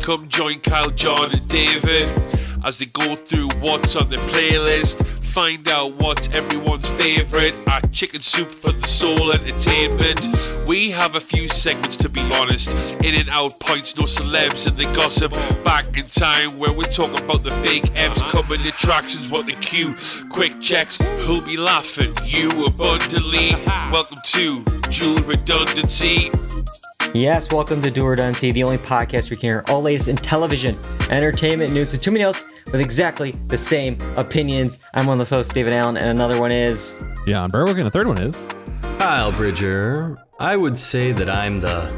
Come join Kyle, John, and David as they go through what's on the playlist. Find out what's everyone's favourite at Chicken Soup for the Soul Entertainment. We have a few segments, to be honest. In and out points, no celebs and the gossip. Back in time where we're talking about the big M's, coming attractions, what the cue. Quick checks, who'll be laughing? You abundantly. Welcome to Dual Redundancy. Yes, welcome to Dual Redundancy, the only podcast we can hear all latest in television, entertainment, news, and too many else with exactly the same opinions. I'm one of those hosts, David Allen, and another one is... John Berwick, and the third one is... Kyle Bridger. I would say that I'm the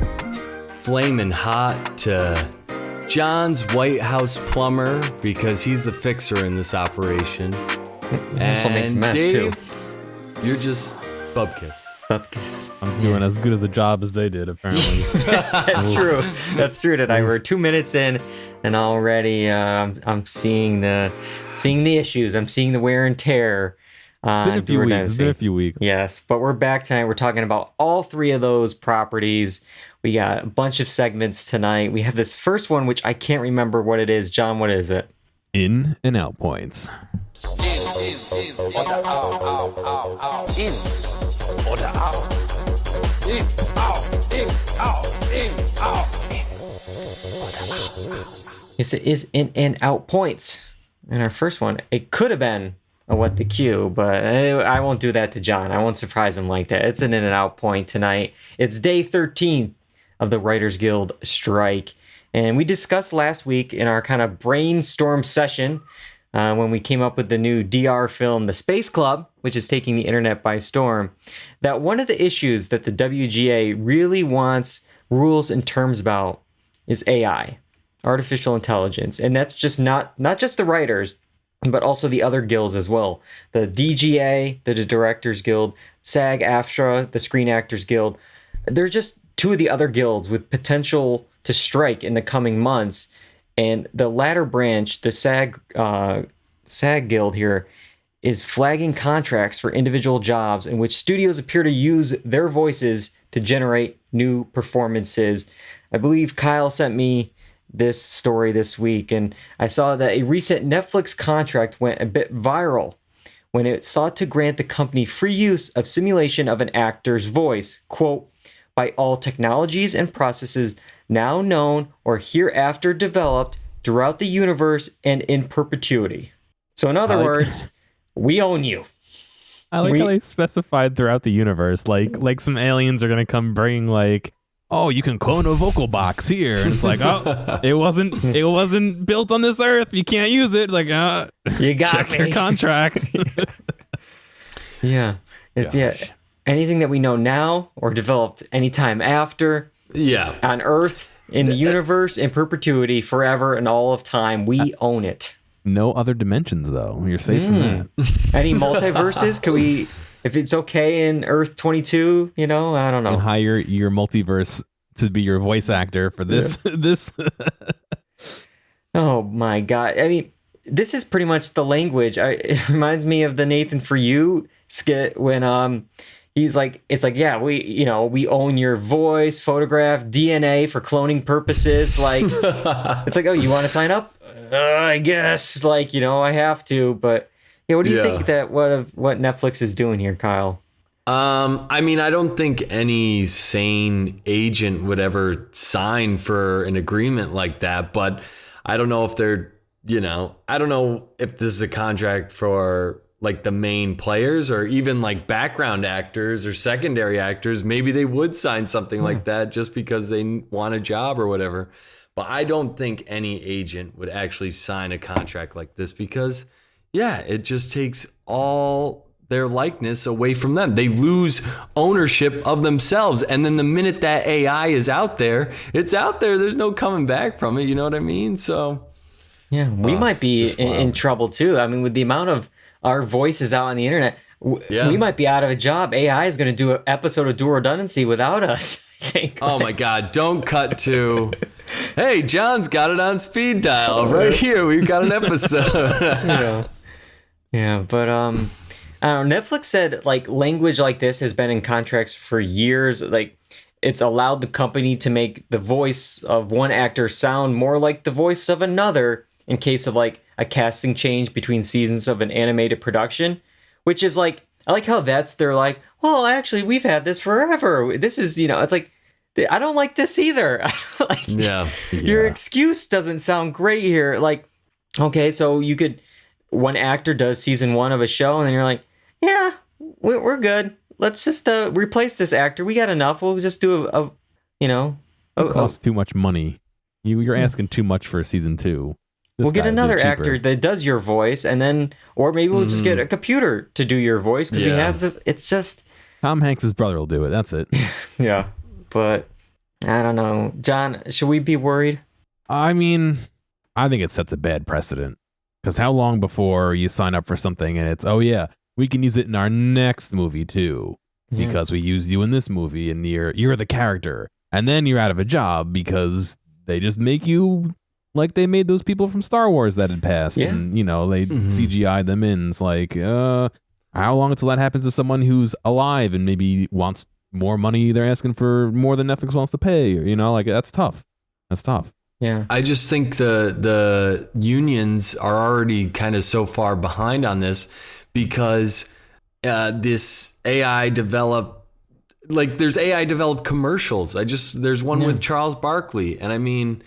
Flamin Hot to John's White House plumber because he's the fixer in this operation. Also makes a mess, Dave, too. you're just Bupkis. Bupkis. I'm doing as good as a job as they did, apparently. That's true. That's true tonight. We're 2 minutes in, and already I'm seeing the issues. I'm seeing the wear and tear. It's been a few weeks. Yes, but we're back tonight. We're talking about all three of those properties. We got a bunch of segments tonight. We have this first one, which I can't remember what it is. John, what is it? In and out points. Yes, it is in and out points. And our first one, it could have been a what the cue, but I won't do that to John. I won't surprise him like that. It's an in and out point tonight. It's day 13 of the Writers Guild strike. And we discussed last week in our kind of brainstorm session when we came up with the new DR film, The Space Club, which is taking the internet by storm, that one of the issues that the WGA really wants rules and terms about is AI, artificial intelligence. And that's just not just the writers, but also the other guilds as well. The DGA, the Directors Guild, SAG-AFTRA, the Screen Actors Guild. They're just two of the other guilds with potential to strike in the coming months. And the latter branch, the SAG Guild here, is flagging contracts for individual jobs in which studios appear to use their voices to generate new performances. I believe Kyle sent me this story this week, and I saw that a recent Netflix contract went a bit viral when it sought to grant the company free use of simulation of an actor's voice, quote, by all technologies and processes now known or hereafter developed throughout the universe and in perpetuity. So in other words, we own you. I like how they specified throughout the universe, like some aliens are gonna come bring like, oh, you can clone a vocal box here, and it's like, oh, it wasn't built on this earth. You can't use it. Like, you got check your contract. Yeah, anything that we know now or developed anytime after, on Earth, in the universe, in perpetuity, forever, and all of time, we own it. No other dimensions, though. You're safe from that. Any multiverses? Could we? If it's okay in Earth 22, I don't know. And hire your multiverse to be your voice actor for this. This. Oh my God! I mean, this is pretty much the language. It reminds me of the Nathan For You skit when he's like, it's like, yeah, we own your voice, photograph, DNA for cloning purposes. Like, it's like, oh, you want to sign up? I guess. Like, I have to, but. Yeah, what do you think that what Netflix is doing here, Kyle? I mean, I don't think any sane agent would ever sign for an agreement like that, but I don't know if they're, I don't know if this is a contract for like the main players or even like background actors or secondary actors. Maybe they would sign something like that just because they want a job or whatever. But I don't think any agent would actually sign a contract like this because it just takes all their likeness away from them. They lose ownership of themselves. And then the minute that AI is out there, it's out there. There's no coming back from it. You know what I mean? So, yeah, we might be in trouble too. I mean, with the amount of our voices out on the internet, we might be out of a job. AI is going to do an episode of Dual Redundancy without us. I think. Oh my God. Don't cut to, hey, John's got it on speed dial right here. We've got an episode. Yeah, but I don't know. Netflix said like language like this has been in contracts for years. Like it's allowed the company to make the voice of one actor sound more like the voice of another in case of like a casting change between seasons of an animated production, which is like, I like how they're like, well, actually, we've had this forever. This is, it's like, I don't like this either. I don't like, your excuse doesn't sound great here. Like, okay, so one actor does season 1 of a show, and then you're like, yeah, we're good. Let's just replace this actor. We got enough. We'll just do it costs too much money. You're asking too much for season 2. We'll get another actor that does your voice, and then, or maybe we'll just get a computer to do your voice because we have it's just. Tom Hanks' brother will do it. That's it. Yeah, but I don't know. John, should we be worried? I mean, I think it sets a bad precedent, because how long before you sign up for something and it's, oh yeah, we can use it in our next movie too, because we used you in this movie and you're the character, and then you're out of a job because they just make you like they made those people from Star Wars that had passed, and they CGI them in. It's like, how long until that happens to someone who's alive and maybe wants more money? They're asking for more than Netflix wants to pay, like that's tough. That's tough. Yeah, I just think the unions are already kind of so far behind on this because this AI developed, like there's AI developed commercials. There's one with Charles Barkley, and I mean,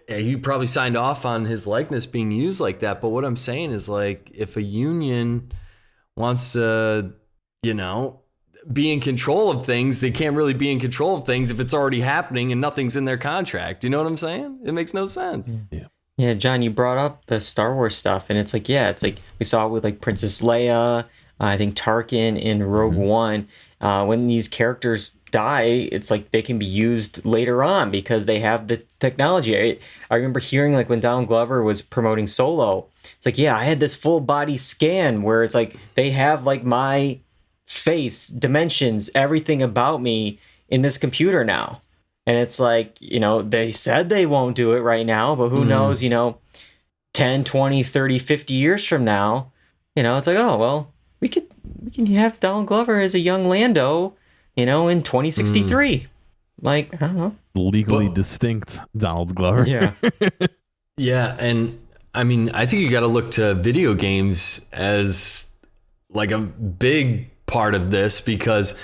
he probably signed off on his likeness being used like that. But what I'm saying is, like, if a union wants to, be in control of things, they can't really be in control of things if it's already happening and nothing's in their contract. You know what I'm saying? It makes no sense. Yeah, John, you brought up the Star Wars stuff, and it's like we saw it with like Princess Leia, I think Tarkin in Rogue One. When these characters die, it's like they can be used later on because they have the technology. I remember hearing like when Donald Glover was promoting Solo, it's like, I had this full body scan where it's like they have like my face, dimensions, everything about me in this computer now. And it's like, they said they won't do it right now, but who knows, 10, 20, 30, 50 years from now, it's like, oh, well, we can have Donald Glover as a young Lando, in 2063. Like, I don't know. Legally distinct Donald Glover. Yeah. Yeah, and I mean, I think you got to look to video games as like a big part of this, because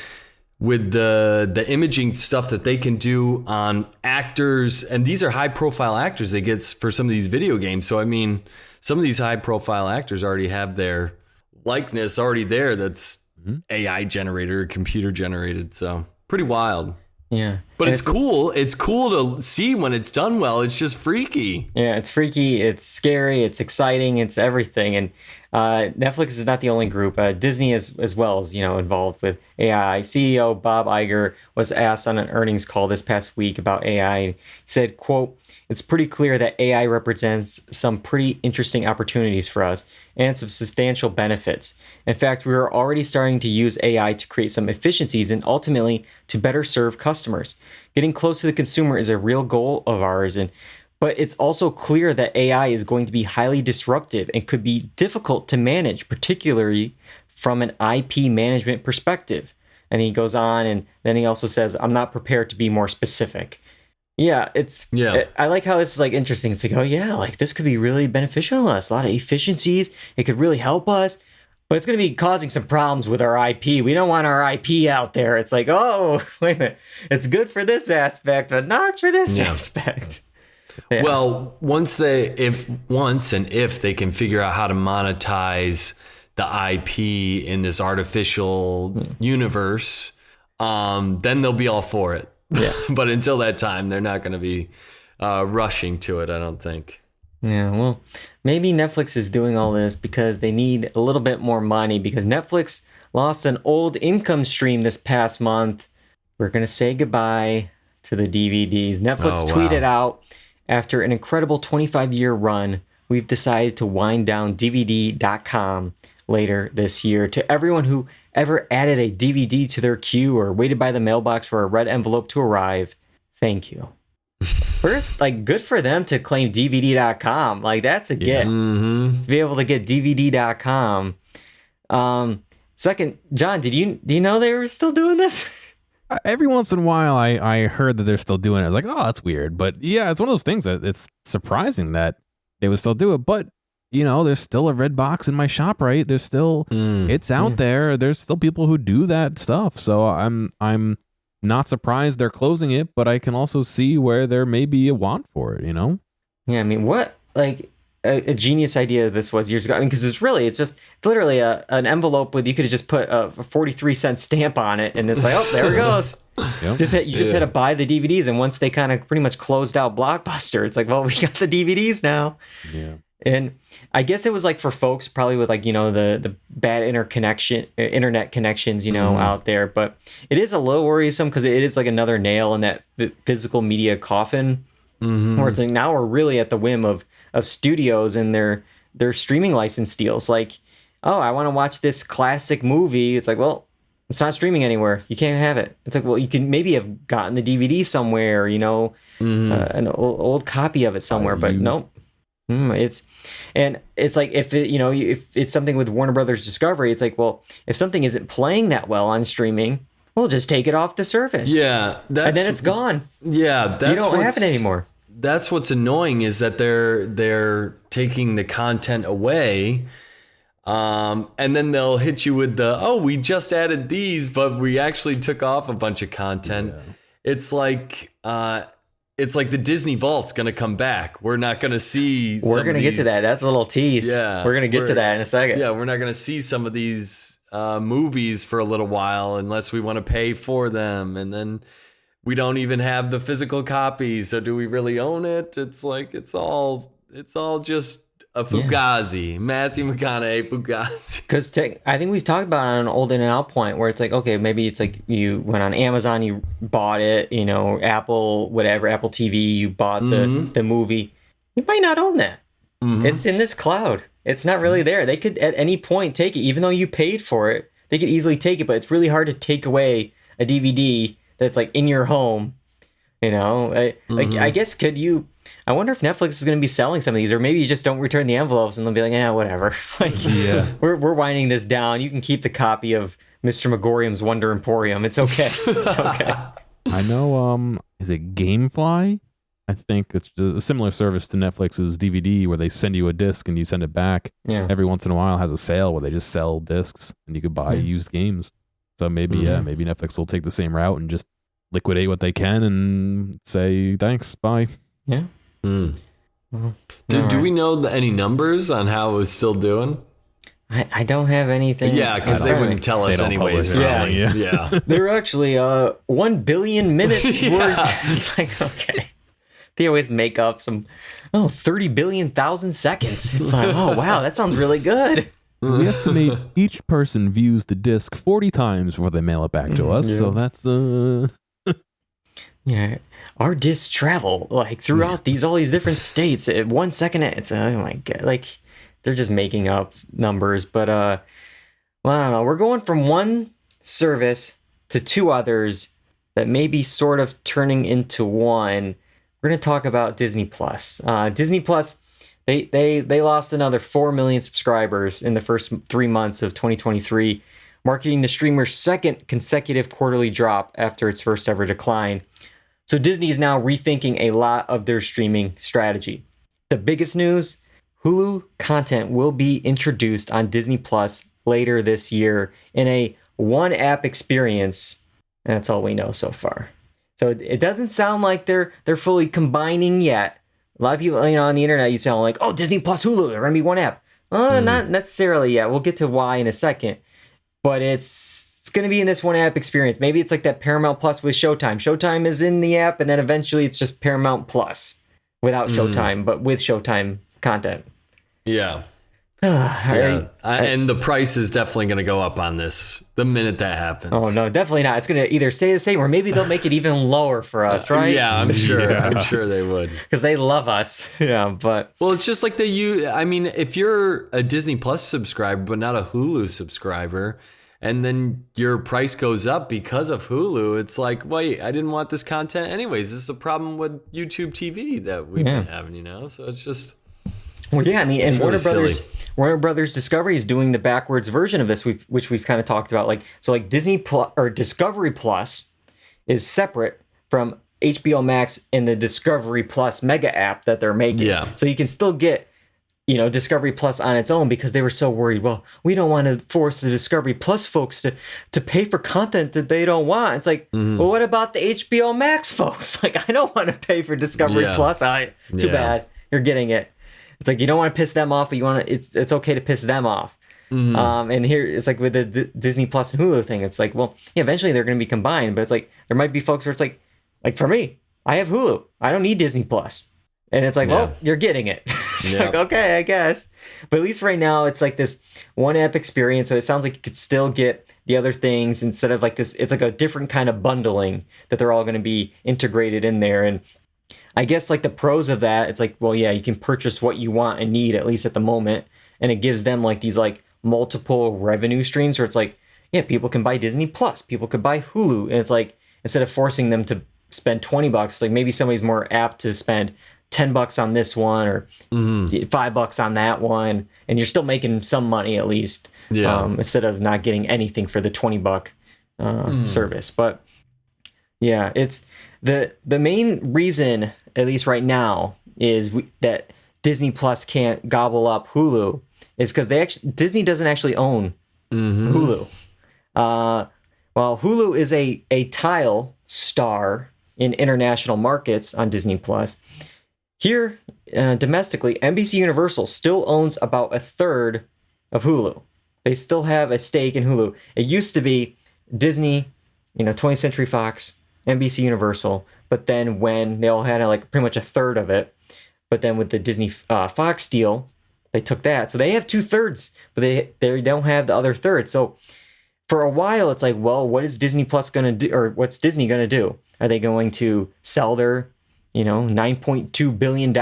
with the imaging stuff that they can do on actors, and these are high profile actors they get for some of these video games. So, I mean, some of these high profile actors already have their likeness already there that's AI generated or computer generated. So pretty wild. Yeah. But it's cool. It's cool to see when it's done well. It's just freaky. Yeah, it's freaky. It's scary. It's exciting. It's everything. And Netflix is not the only group. Disney as well is, involved with AI. CEO Bob Iger was asked on an earnings call this past week about AI. He said, quote, "It's pretty clear that AI represents some pretty interesting opportunities for us and some substantial benefits. In fact, we are already starting to use AI to create some efficiencies and ultimately to better serve customers. Getting close to the consumer is a real goal of ours, but it's also clear that AI is going to be highly disruptive and could be difficult to manage, particularly from an IP management perspective." And he goes on, and then he also says, "I'm not prepared to be more specific." Yeah, I like how this is like interesting. It's like, oh yeah, like this could be really beneficial to us. A lot of efficiencies. It could really help us, but it's going to be causing some problems with our IP. We don't want our IP out there. It's like, oh, wait a minute. It's good for this aspect, but not for this aspect. Yeah. Well, if they can figure out how to monetize the IP in this artificial universe, then they'll be all for it. Yeah. But until that time, they're not going to be rushing to it, I don't think. Yeah, well, maybe Netflix is doing all this because they need a little bit more money, because Netflix lost an old income stream this past month. We're going to say goodbye to the DVDs. Netflix tweeted out, "After an incredible 25-year run, we've decided to wind down DVD.com later this year. To everyone who ever added a DVD to their queue or waited by the mailbox for a red envelope to arrive, thank you." First, like, good for them to claim DVD.com. Like, that's a get. To be able to get DVD.com. Second, John, do you know they were still doing this? every once in a while I heard that they're still doing it. I was like, oh, that's weird. But yeah, it's one of those things that it's surprising that they would still do it. But there's still a red box in my shop, right? There's still it's out there. There's still people who do that stuff. So I'm not surprised they're closing it, but I can also see where there may be a want for it, Yeah, I mean, what like a genius idea this was years ago. I mean, because it's literally an envelope with, you could have just put a 43-cent stamp on it, and it's like, oh, there it goes. Yep. You just had to buy the DVDs, and once they kind of pretty much closed out Blockbuster, it's like, well, we got the DVDs now. Yeah. And I guess it was like for folks probably with like, the bad internet connections, out there. But it is a little worrisome because it is like another nail in that physical media coffin, where it's like now we're really at the whim of studios and their streaming license deals. Like, oh, I want to watch this classic movie. It's like, well, it's not streaming anywhere. You can't have it. It's like, well, you can maybe have gotten the DVD somewhere, an old copy of it somewhere, but nope. It's like if it's something with Warner Brothers Discovery, it's like, well, if something isn't playing that well on streaming, we'll just take it off the service. Yeah, and then it's gone. Yeah, you don't have it anymore. That's what's annoying, is that they're taking the content away, and then they'll hit you with we just added these, but we actually took off a bunch of content. Yeah. It's like the Disney Vault's going to come back. We're not going to see. We're going to get to that. That's a little tease. Yeah. We're going to get to that in a second. Yeah, we're not going to see some of these movies for a little while unless we want to pay for them. And then we don't even have the physical copies. So do we really own it? It's like, it's all just a Fugazi. Yeah. Matthew McConaughey Fugazi. Because I think we've talked about it on an old in and out point where it's like, okay, maybe it's like you went on Amazon, you bought it, Apple, whatever, Apple TV, you bought the movie. You might not own that. It's in this cloud. It's not really there. They could at any point take it, even though you paid for it. They could easily take it, but it's really hard to take away a DVD that's like in your home. I guess I wonder if Netflix is going to be selling some of these, or maybe you just don't return the envelopes and they'll be like, whatever. We're winding this down. You can keep the copy of Mr. Megorium's Wonder Emporium. It's okay. It's okay. I know, is it Gamefly? I think it's a similar service to Netflix's DVD where they send you a disc and you send it back. Yeah. Every once in a while has a sale where they just sell discs and you could buy used games. So maybe, maybe Netflix will take the same route and just liquidate what they can and say, thanks, bye. Yeah. Do we know any numbers on how it was still doing? I don't have anything. Yeah, because they wouldn't tell us anyways. Yeah. They're actually 1 billion minutes worth. It's like, okay. They always make up some 30 billion thousand seconds. It's like, oh wow, that sounds really good. We estimate each person views the disc 40 times before they mail it back to us. Yeah. So that's yeah. Our discs travel like throughout all these different states. 1 second, it's oh my god, like they're just making up numbers. But well, I don't know. We're going from one service to two others that may be sort of turning into one. We're going to talk about Disney Plus. Disney Plus, they lost another 4 million subscribers in the first 3 months of 2023, marking the streamer's second consecutive quarterly drop after its first ever decline. So Disney is now rethinking a lot of their streaming strategy. The biggest news, Hulu content will be introduced on Disney Plus later this year in a one-app experience. And that's all we know so far. So it doesn't sound like they're fully combining yet. A lot of people, on the internet, you sound like, oh, Disney Plus Hulu, they're going to be one app. Not necessarily yet. We'll get to why in a second. But it's going to be in this one app experience. Maybe it's like that Paramount Plus with Showtime. Showtime is in the app, and then eventually it's just Paramount Plus without Showtime, but with Showtime content. Yeah. And the price is definitely going to go up on this the minute that happens. Oh no, definitely not. It's going to either stay the same or maybe they'll make it even lower for us, right? Yeah, I'm sure. Yeah. I'm sure they would, because they love us. Yeah, but it's just like if you're a Disney Plus subscriber but not a Hulu subscriber, and then your price goes up because of Hulu, it's like, wait, I didn't want this content anyways. This is a problem with YouTube TV that we've been having, So it's just. Well, yeah, I mean, and Warner Brothers Discovery is doing the backwards version of this, which we've kind of talked about. Like Disney Plus or Discovery Plus is separate from HBO Max and the Discovery Plus mega app that they're making. Yeah. So you can still get, Discovery Plus on its own, because they were so worried, well, we don't want to force the Discovery Plus folks to pay for content that they don't want. It's like, well, what about the HBO Max folks? Like, I don't want to pay for Discovery Plus. Too bad. You're getting it. It's like, you don't want to piss them off, but you want to, it's okay to piss them off. And here it's like with the Disney Plus and Hulu thing, it's like, well, yeah, eventually they're going to be combined, but it's like, there might be folks where it's like for me, I have Hulu. I don't need Disney Plus. And it's like, well, you're getting it. It's like, okay, I guess. But at least right now, it's like this one app experience. So it sounds like you could still get the other things instead of like this. It's like a different kind of bundling that they're all going to be integrated in there. And I guess like the pros of that, it's like, well, yeah, you can purchase what you want and need, at least at the moment. And it gives them like these like multiple revenue streams where it's like, yeah, people can buy Disney Plus, people could buy Hulu. And it's like, instead of forcing them to spend $20, like maybe somebody's more apt to spend $10 on this one or $5 on that one, and you're still making some money at least, instead of not getting anything for the $20 service. But yeah, it's the main reason, at least right now, is that Disney Plus can't gobble up Hulu is because Disney doesn't actually own Hulu. While Hulu is a tile star in international markets on Disney Plus, here, domestically, NBC Universal still owns about a third of Hulu. They still have a stake in Hulu. It used to be Disney, 20th Century Fox, NBC Universal, but then when they all had like pretty much a third of it, but then with the Disney Fox deal, they took that. So they have 2/3, but they don't have the other third. So for a while, it's like, well, what is Disney Plus going to do, or what's Disney going to do? Are they going to sell their $9.2 billion.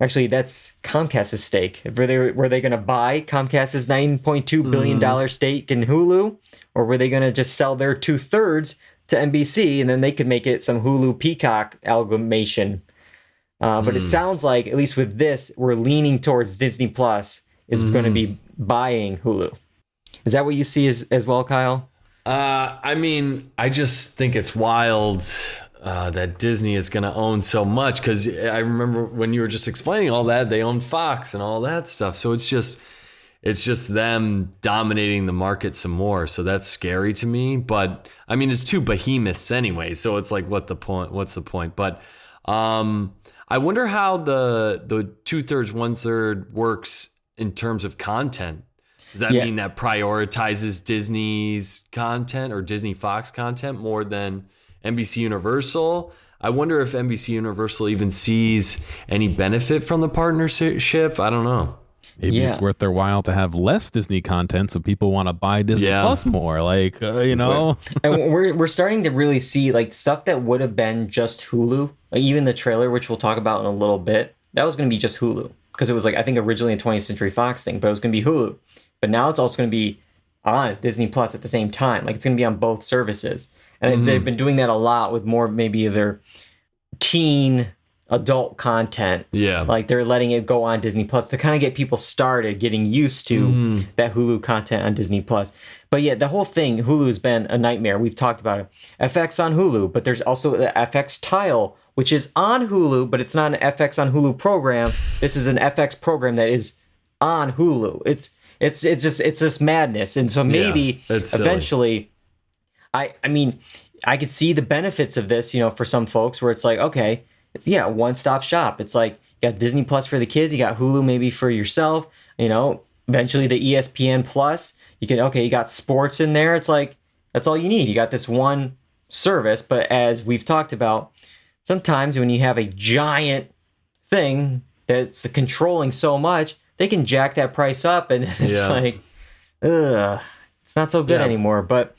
Actually, that's Comcast's stake. Were they going to buy Comcast's $9.2 billion stake in Hulu? Or were they going to just sell their 2/3 to NBC and then they could make it some Hulu Peacock amalgamation? But it sounds like, at least with this, we're leaning towards Disney Plus is going to be buying Hulu. Is that what you see as well, Kyle? I mean, I just think it's wild that Disney is going to own so much, because I remember when you were just explaining all that, they own Fox and all that stuff. So it's just them dominating the market some more. So that's scary to me. But I mean, it's two behemoths anyway. So it's like, what's the point? But I wonder how the 2/3, 1/3 works in terms of content. Does that mean that prioritizes Disney's content or Disney Fox content more than NBC Universal? I wonder if NBC Universal even sees any benefit from the partnership. I don't know. Maybe it's worth their while to have less Disney content, so people want to buy Disney Plus more. Like, And we're starting to really see like stuff that would have been just Hulu. Like even the trailer, which we'll talk about in a little bit, that was going to be just Hulu, because it was like, I think originally a 20th Century Fox thing, but it was going to be Hulu. But now it's also going to be on Disney Plus at the same time. Like it's going to be on both services. And they've been doing that a lot with more maybe their teen adult content. Yeah. Like they're letting it go on Disney Plus to kind of get people started getting used to that Hulu content on Disney Plus. But yeah, the whole thing, Hulu's been a nightmare. We've talked about it. FX on Hulu, but there's also the FX Tile, which is on Hulu, but it's not an FX on Hulu program. This is an FX program that is on Hulu. It's just madness. And so maybe eventually, I mean, I could see the benefits of this, for some folks where it's like, okay, it's a one-stop shop. It's like you got Disney Plus for the kids, you got Hulu maybe for yourself, eventually the ESPN Plus, you got sports in there. It's like, that's all you need. You got this one service, but as we've talked about, sometimes when you have a giant thing that's controlling so much, they can jack that price up and it's like, it's not so good anymore. But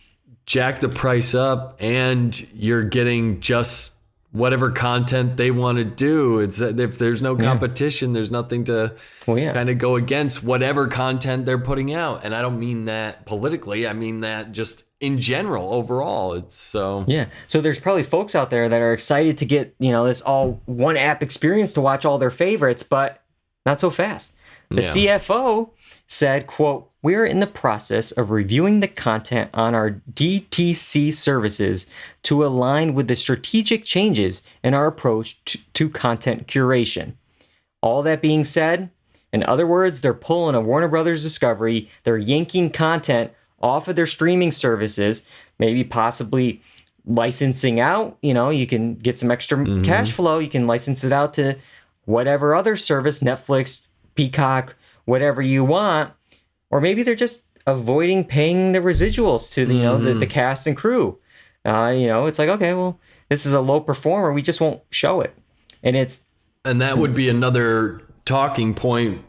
jack the price up and you're getting just whatever content they want to do. It's if there's no competition, there's nothing to kind of go against whatever content they're putting out. And I don't mean that politically. I mean that just in general, overall. It's so. Yeah. So there's probably folks out there that are excited to get, this all one app experience to watch all their favorites, but not so fast. The CFO said, quote, we're in the process of reviewing the content on our DTC services to align with the strategic changes in our approach to content curation. All that being said, in other words, they're pulling a Warner Brothers Discovery, they're yanking content off of their streaming services, maybe possibly licensing out. You can get some extra cash flow, you can license it out to whatever other service, Netflix, Peacock, whatever you want. Or maybe they're just avoiding paying the residuals to the cast and crew. It's like, okay, well, this is a low performer, we just won't show it. And that would be another talking point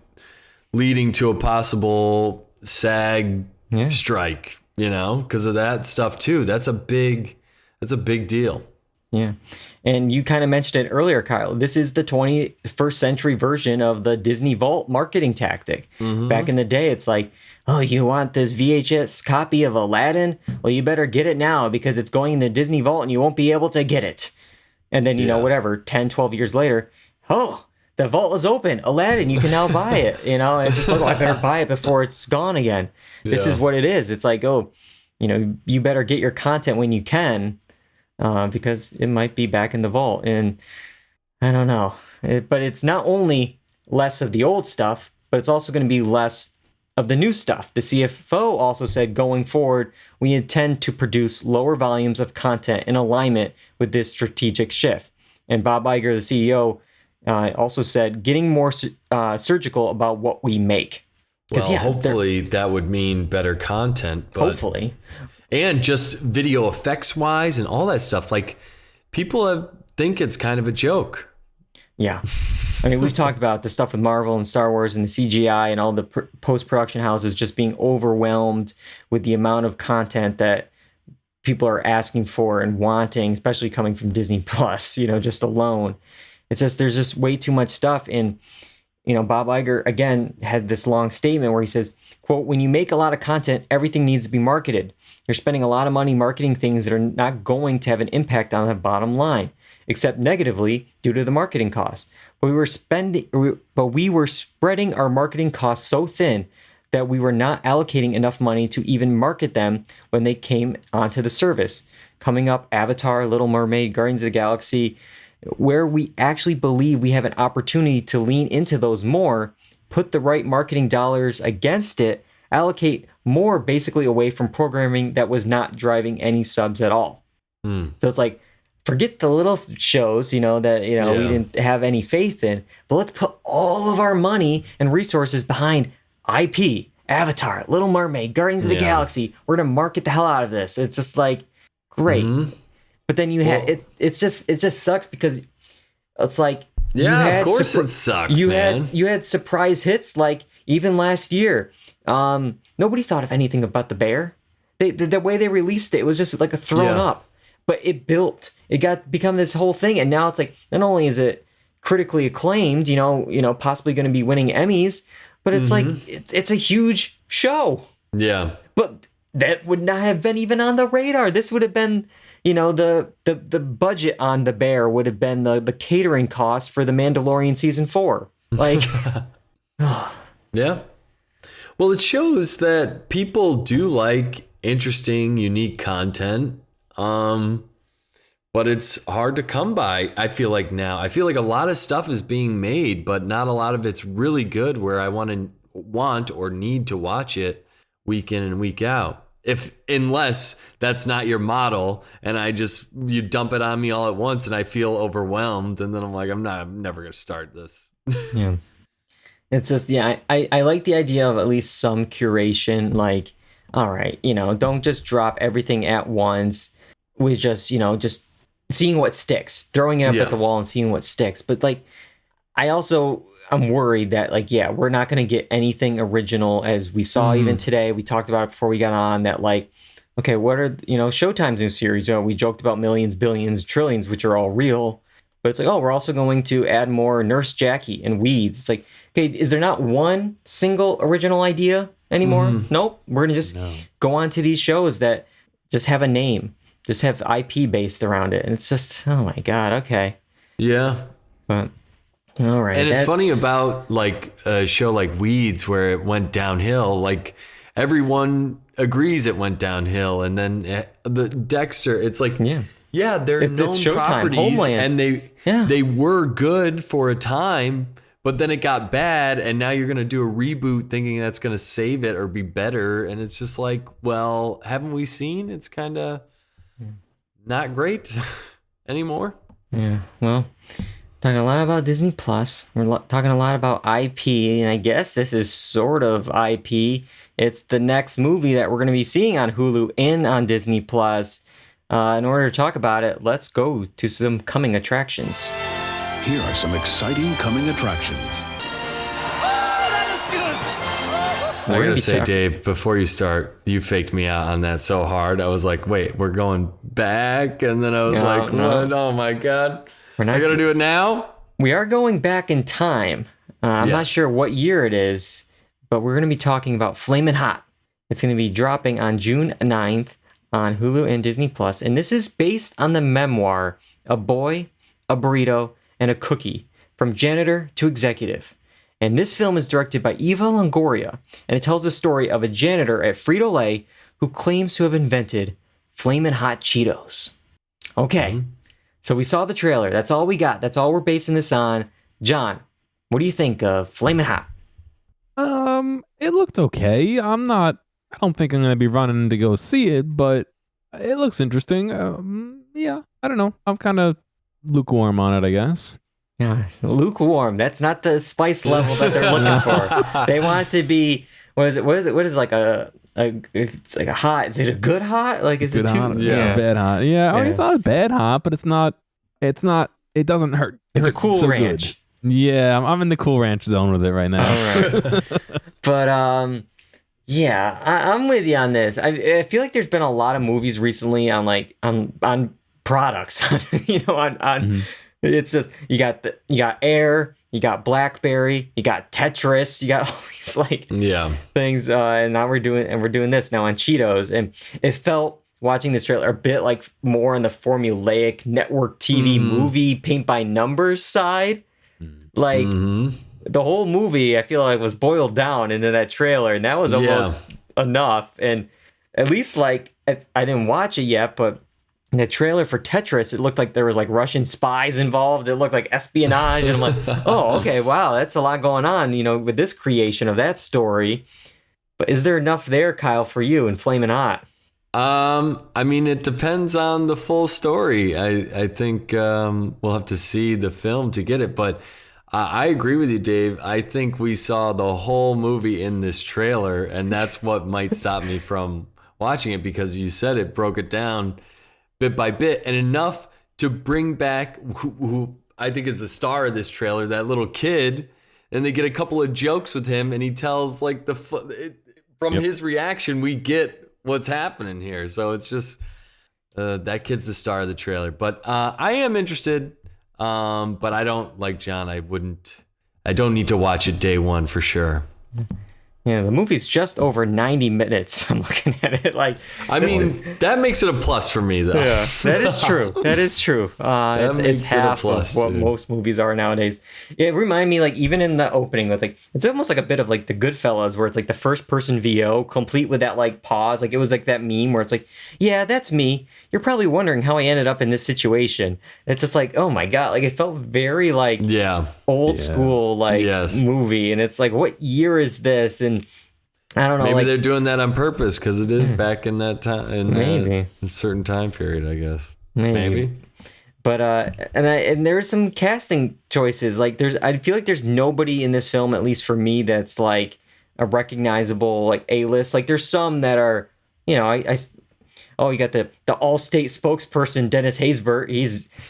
leading to a possible SAG strike, because of that stuff too. That's a big deal. Yeah. And you kind of mentioned it earlier, Kyle. This is the 21st century version of the Disney Vault marketing tactic. Back in the day, it's like, oh, you want this VHS copy of Aladdin? Well, you better get it now because it's going in the Disney Vault and you won't be able to get it. And then, 10, 12 years later, oh, the vault is open. Aladdin, you can now buy it. It's just like, oh, I better buy it before it's gone again. Yeah. This is what it is. It's like, oh, you better get your content when you can, because it might be back in the vault. And I don't know. But it's not only less of the old stuff, but it's also going to be less of the new stuff. The CFO also said, going forward, we intend to produce lower volumes of content in alignment with this strategic shift. And Bob Iger, the CEO, also said, getting more surgical about what we make. Well, hopefully that would mean better content. But, hopefully. And just video effects wise and all that stuff. Like, people think it's kind of a joke. Yeah. I mean, we've talked about the stuff with Marvel and Star Wars and the CGI and all the post-production houses just being overwhelmed with the amount of content that people are asking for and wanting, especially coming from Disney Plus, just alone. It's just, there's just way too much stuff. And, Bob Iger, again, had this long statement where he says, quote, when you make a lot of content, everything needs to be marketed. You're spending a lot of money marketing things that are not going to have an impact on the bottom line, except negatively due to the marketing costs. But we were spreading our marketing costs so thin that we were not allocating enough money to even market them when they came onto the service. Coming up, Avatar, Little Mermaid, Guardians of the Galaxy, where we actually believe we have an opportunity to lean into those more, put the right marketing dollars against it, allocate more basically away from programming that was not driving any subs at all. So it's like, forget the little shows, we didn't have any faith in, but let's put all of our money and resources behind IP, Avatar, Little Mermaid, Guardians of the Galaxy. We're going to market the hell out of this. It's just like, great. But then you had it just sucks because it's like of course it sucks. You had surprise hits like even last year. Nobody thought of anything about the bear. The way they released it was just like a thrown up, but it built. It become this whole thing, and now it's like not only is it critically acclaimed, possibly going to be winning Emmys, but it's like it's a huge show. Yeah, but that would not have been even on the radar. This would have been, the budget on the bear would have been the catering cost for the Mandalorian season 4. Like, yeah. Well, it shows that people do like interesting, unique content. But it's hard to come by. I feel like a lot of stuff is being made, but not a lot of it's really good where I want or need to watch it week in and week out. Unless that's not your model and you dump it on me all at once and I feel overwhelmed and then I'm like, I'm never going to start this. Yeah. It's just, I like the idea of at least some curation. Like, all right, don't just drop everything at once with just seeing what sticks, throwing it up at the wall and seeing what sticks. But like, I'm worried that we're not going to get anything original as we saw even today. We talked about it before we got on that okay, what are, Showtime's new series? We joked about millions, billions, trillions, which are all real. But it's like, oh, we're also going to add more Nurse Jackie and Weeds. It's like, okay, is there not one single original idea anymore? Nope. We're going to just go on to these shows that just have a name, just have IP based around it. And it's just, oh my God, okay. Yeah. But, all right. And it's funny about a show like Weeds where it went downhill. Like everyone agrees it went downhill. And then the Dexter, it's like, they're known Showtime, properties, Homeland. and they were good for a time, but then it got bad, and now you're gonna do a reboot thinking that's gonna save it or be better, and it's just like, well, haven't we seen? It's kind of not great anymore. Yeah, well, talking a lot about Disney Plus. We're talking a lot about IP, and I guess this is sort of IP. It's the next movie that we're going to be seeing on Hulu and on Disney Plus. In order to talk about it, let's go to some coming attractions. Here are some exciting coming attractions. I gotta say, Dave, before you start, you faked me out on that so hard. I was like, wait, we're going back? And then I was what? Oh my God. I gotta do it now? We are going back in time. I'm not sure what year it is, but we're going to be talking about Flamin Hot. It's going to be dropping on June 9th on Hulu and Disney Plus. And this is based on the memoir, A Boy, a Burrito, and a Cookie, From Janitor to Executive. And this film is directed by Eva Longoria, and it tells the story of a janitor at Frito-Lay who claims to have invented Flamin Hot Cheetos. Okay, so we saw the trailer. That's all we got. That's all we're basing this on. John, what do you think of Flamin Hot? It looked okay. I don't think I'm going to be running to go see it, but it looks interesting. I don't know. I'm kind of lukewarm on it, I guess. Yeah, lukewarm. That's not the spice level that they're looking for. They want it to be, what is it? What is like it's like a hot. Is it a good hot? Like, is good it too hot? Yeah, bad hot. Yeah, I mean, it's not a bad hot, but it doesn't hurt. It's a Cool so Ranch. Good. Yeah, I'm in the Cool Ranch zone with it right now. All right. But I'm with you on this. I feel like there's been a lot of movies recently on products, on It's just you got Air, you got BlackBerry, you got Tetris, you got all these things, and now we're doing this now on Cheetos, and it felt, watching this trailer, a bit like more on the formulaic network TV movie paint by numbers side. Like the whole movie, I feel like was boiled down into that trailer, and that was almost enough. And at least I didn't watch it yet, but in the trailer for Tetris, it looked like there was like Russian spies involved. It looked like espionage. And I'm like, oh, okay, wow, that's a lot going on, with this creation of that story. But is there enough there, Kyle, for you in Flamin' Hot? I mean, it depends on the full story. I think we'll have to see the film to get it. But I agree with you, Dave. I think we saw the whole movie in this trailer, and that's what might stop me from watching it, because you said it broke it down bit by bit, and enough to bring back who I think is the star of this trailer, that little kid, and they get a couple of jokes with him, and he tells from his reaction, we get what's happening here. So it's just that kid's the star of the trailer. But I am interested, but I don't, like John, I don't need to watch it day one for sure. Yeah, the movie's just over 90 minutes. I'm looking at it that makes it a plus for me, though. Yeah, that is true. That is true. It's half of what most movies are nowadays. It reminded me, even in the opening, it's almost like a bit of the Goodfellas, where it's the first person VO, complete with that pause. It was that meme where it's yeah, that's me. You're probably wondering how I ended up in this situation. It's just oh my God, it felt very old school movie, and it's what year is this? And I don't know. Maybe they're doing that on purpose because it is back in that time, maybe a certain time period, I guess. Maybe. But and there's some casting choices. I feel like there's nobody in this film, at least for me, that's a recognizable A-list. There's some that are, you got the Allstate spokesperson Dennis Haysbert.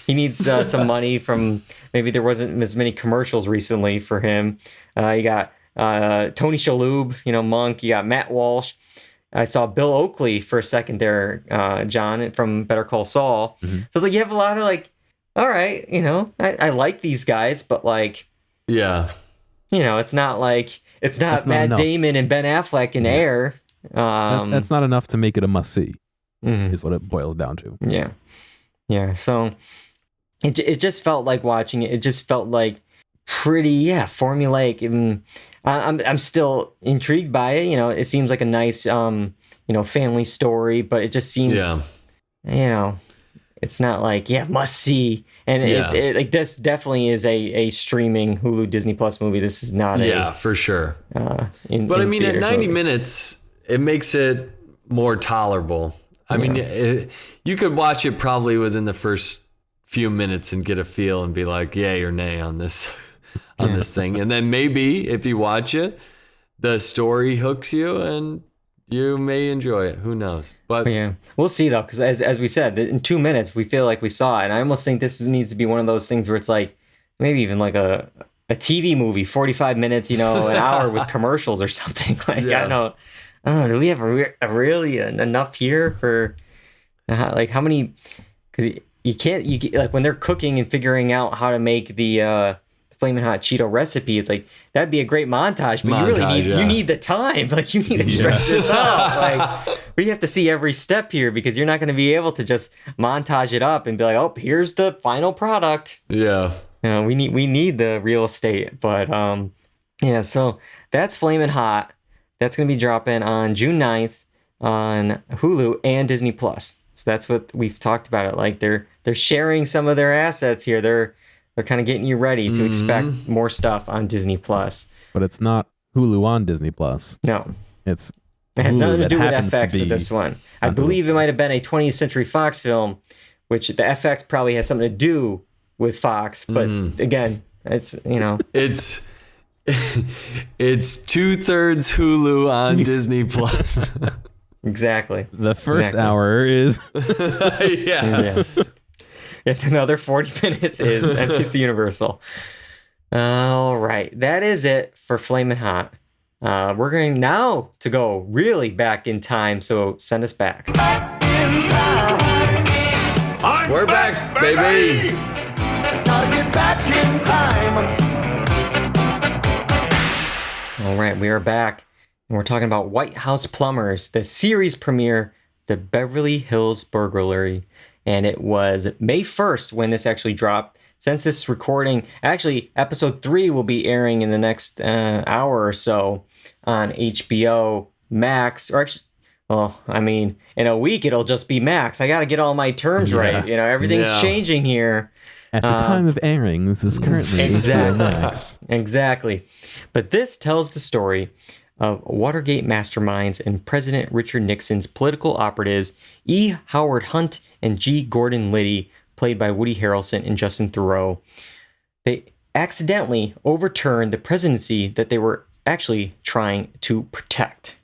He needs some money from, maybe there wasn't as many commercials recently for him. You got Tony Shalhoub, Monk. You got Matt Walsh. I saw Bill Oakley for a second there, John, from Better Call Saul. Mm-hmm. So it's you have a lot of all right, I like these guys, but it's not Matt Damon and Ben Affleck in Air. That's not enough to make it a must see. Is what it boils down to. Yeah. So it just felt like watching it. It just felt pretty formulaic. And I'm still intrigued by it. You know, it seems like a nice family story, but it just seems it's not like must see. And it like this definitely is a streaming Hulu Disney Plus movie. This is not for sure. But I mean, at 90 minutes, it makes it more tolerable. I mean, you could watch it probably within the first few minutes and get a feel and be like, yay or nay on this this thing. And then maybe if you watch it, the story hooks you and you may enjoy it. Who knows? But yeah, we'll see though, because as we said, in 2 minutes we feel like we saw it, and I almost think this needs to be one of those things where it's like maybe even like a TV movie, 45 minutes, an hour with commercials or something. Like I don't know. Do we have really enough here for like how many? Because you can't like when they're cooking and figuring out how to make the Flamin Hot Cheeto recipe, it's like that'd be a great montage, but you really need the time. Like you need to stretch this out. Like we have to see every step here because you're not going to be able to just montage it up and be like, oh, here's the final product. Yeah. We need the real estate. But so that's Flamin Hot. That's going to be dropping on June 9th on Hulu and Disney Plus. So that's what we've talked about it. Like they're sharing some of their assets here. They're kind of getting you ready to expect more stuff on Disney Plus. But it's not Hulu on Disney Plus. No. It has nothing to do with FX with this one. I believe it might have been a 20th Century Fox film, which the FX probably has something to do with Fox. But again, it's, It's 2/3 Hulu on Disney Plus. Exactly. The first hour is... yeah. And another 40 minutes is NBC Universal. All right. That is it for Flamin' Hot. We're going now to go really back in time, so send us back. We're back, baby. Gotta get back in time. All right, we are back. And we're talking about White House Plumbers, the series premiere, The Beverly Hills Burglary. And it was May 1st when this actually dropped. Since this recording, actually, episode 3 will be airing in the next hour or so on HBO Max. Or actually, in a week, it'll just be Max. I got to get all my terms right. Everything's changing here. At the time of airing, this is currently HBO Max. Exactly. But this tells the story of Watergate masterminds and President Richard Nixon's political operatives, E. Howard Hunt and G. Gordon Liddy, played by Woody Harrelson and Justin Theroux. They accidentally overturned the presidency that they were actually trying to protect.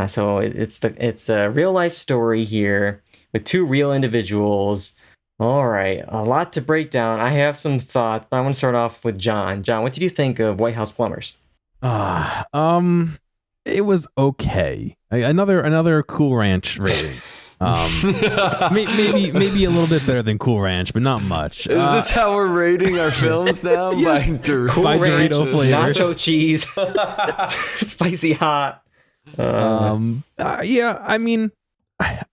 So it's a real life story here with two real individuals. All right, a lot to break down. I have some thoughts, but I want to start off with John. John, what did you think of White House Plumbers? It was okay. Another Cool Ranch rating. Maybe a little bit better than Cool Ranch, but not much. Is this how we're rating our films now? Yeah. Cool by Ranch, Dorito flavor. nacho cheese, spicy hot. Yeah, I mean,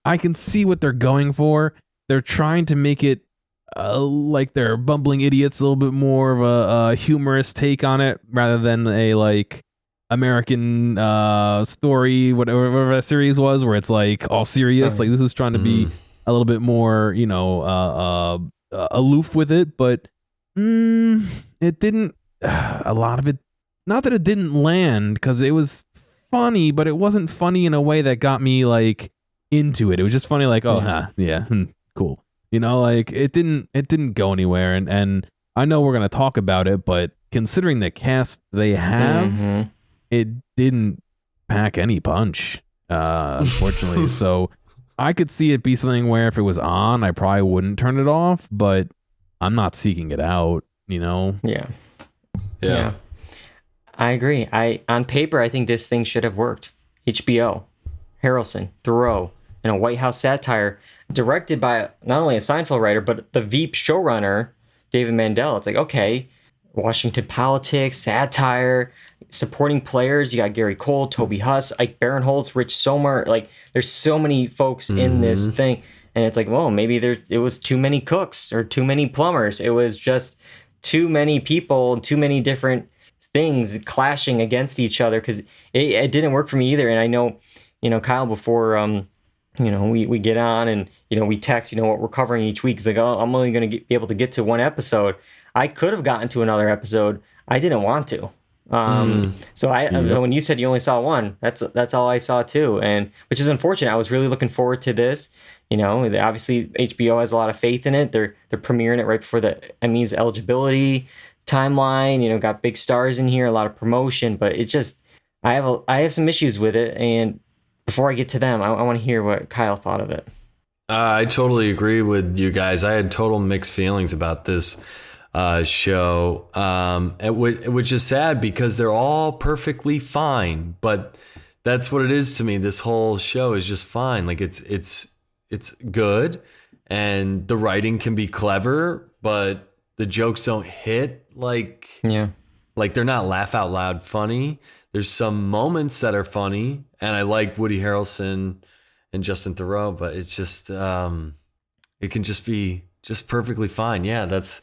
I can see what they're going for. They're trying to make it like they're bumbling idiots, a little bit more of a humorous take on it, rather than a like American story, whatever that series was, where it's like all serious. Like this is trying to be a little bit more, aloof with it, but it didn't. A lot of it, not that it didn't land, because it was funny, but it wasn't funny in a way that got me like into it. It was just funny, like cool. Like it didn't go anywhere, and I know we're gonna talk about it, but considering the cast they have, it didn't pack any punch, unfortunately. So I could see it be something where if it was on, I probably wouldn't turn it off, but I'm not seeking it out, Yeah. I agree. On paper, I think this thing should have worked. HBO, Harrelson, Theroux, and a White House satire directed by not only a Seinfeld writer, but the Veep showrunner, David Mandel. It's like, okay, Washington politics, satire, supporting players. You got Gary Cole, Toby Huss, Ike Barinholtz, Rich Sommer. Like, there's so many folks in this thing. And it's like, well, maybe it was too many cooks or too many plumbers. It was just too many people, too many different things clashing against each other, because it didn't work for me either. And I know, Kyle, before we get on and we text what we're covering each week. It's like, oh, I'm only going to be able to get to one episode. I could have gotten to another episode. I didn't want to. So when you said you only saw one, that's all I saw too, and which is unfortunate. I was really looking forward to this. Obviously HBO has a lot of faith in it. They're premiering it right before the Emmys eligibility timeline. Got big stars in here, a lot of promotion, but it just I have some issues with it. And before I get to them, I want to hear what Kyle thought of it. I totally agree with you guys. I had total mixed feelings about this show, which is sad because they're all perfectly fine. But that's what it is to me. This whole show is just fine. Like it's good, and the writing can be clever, but the jokes don't hit like they're not laugh out loud funny. There's some moments that are funny, and I like Woody Harrelson and Justin Theroux, but it's just it can just be just perfectly fine. Yeah, that's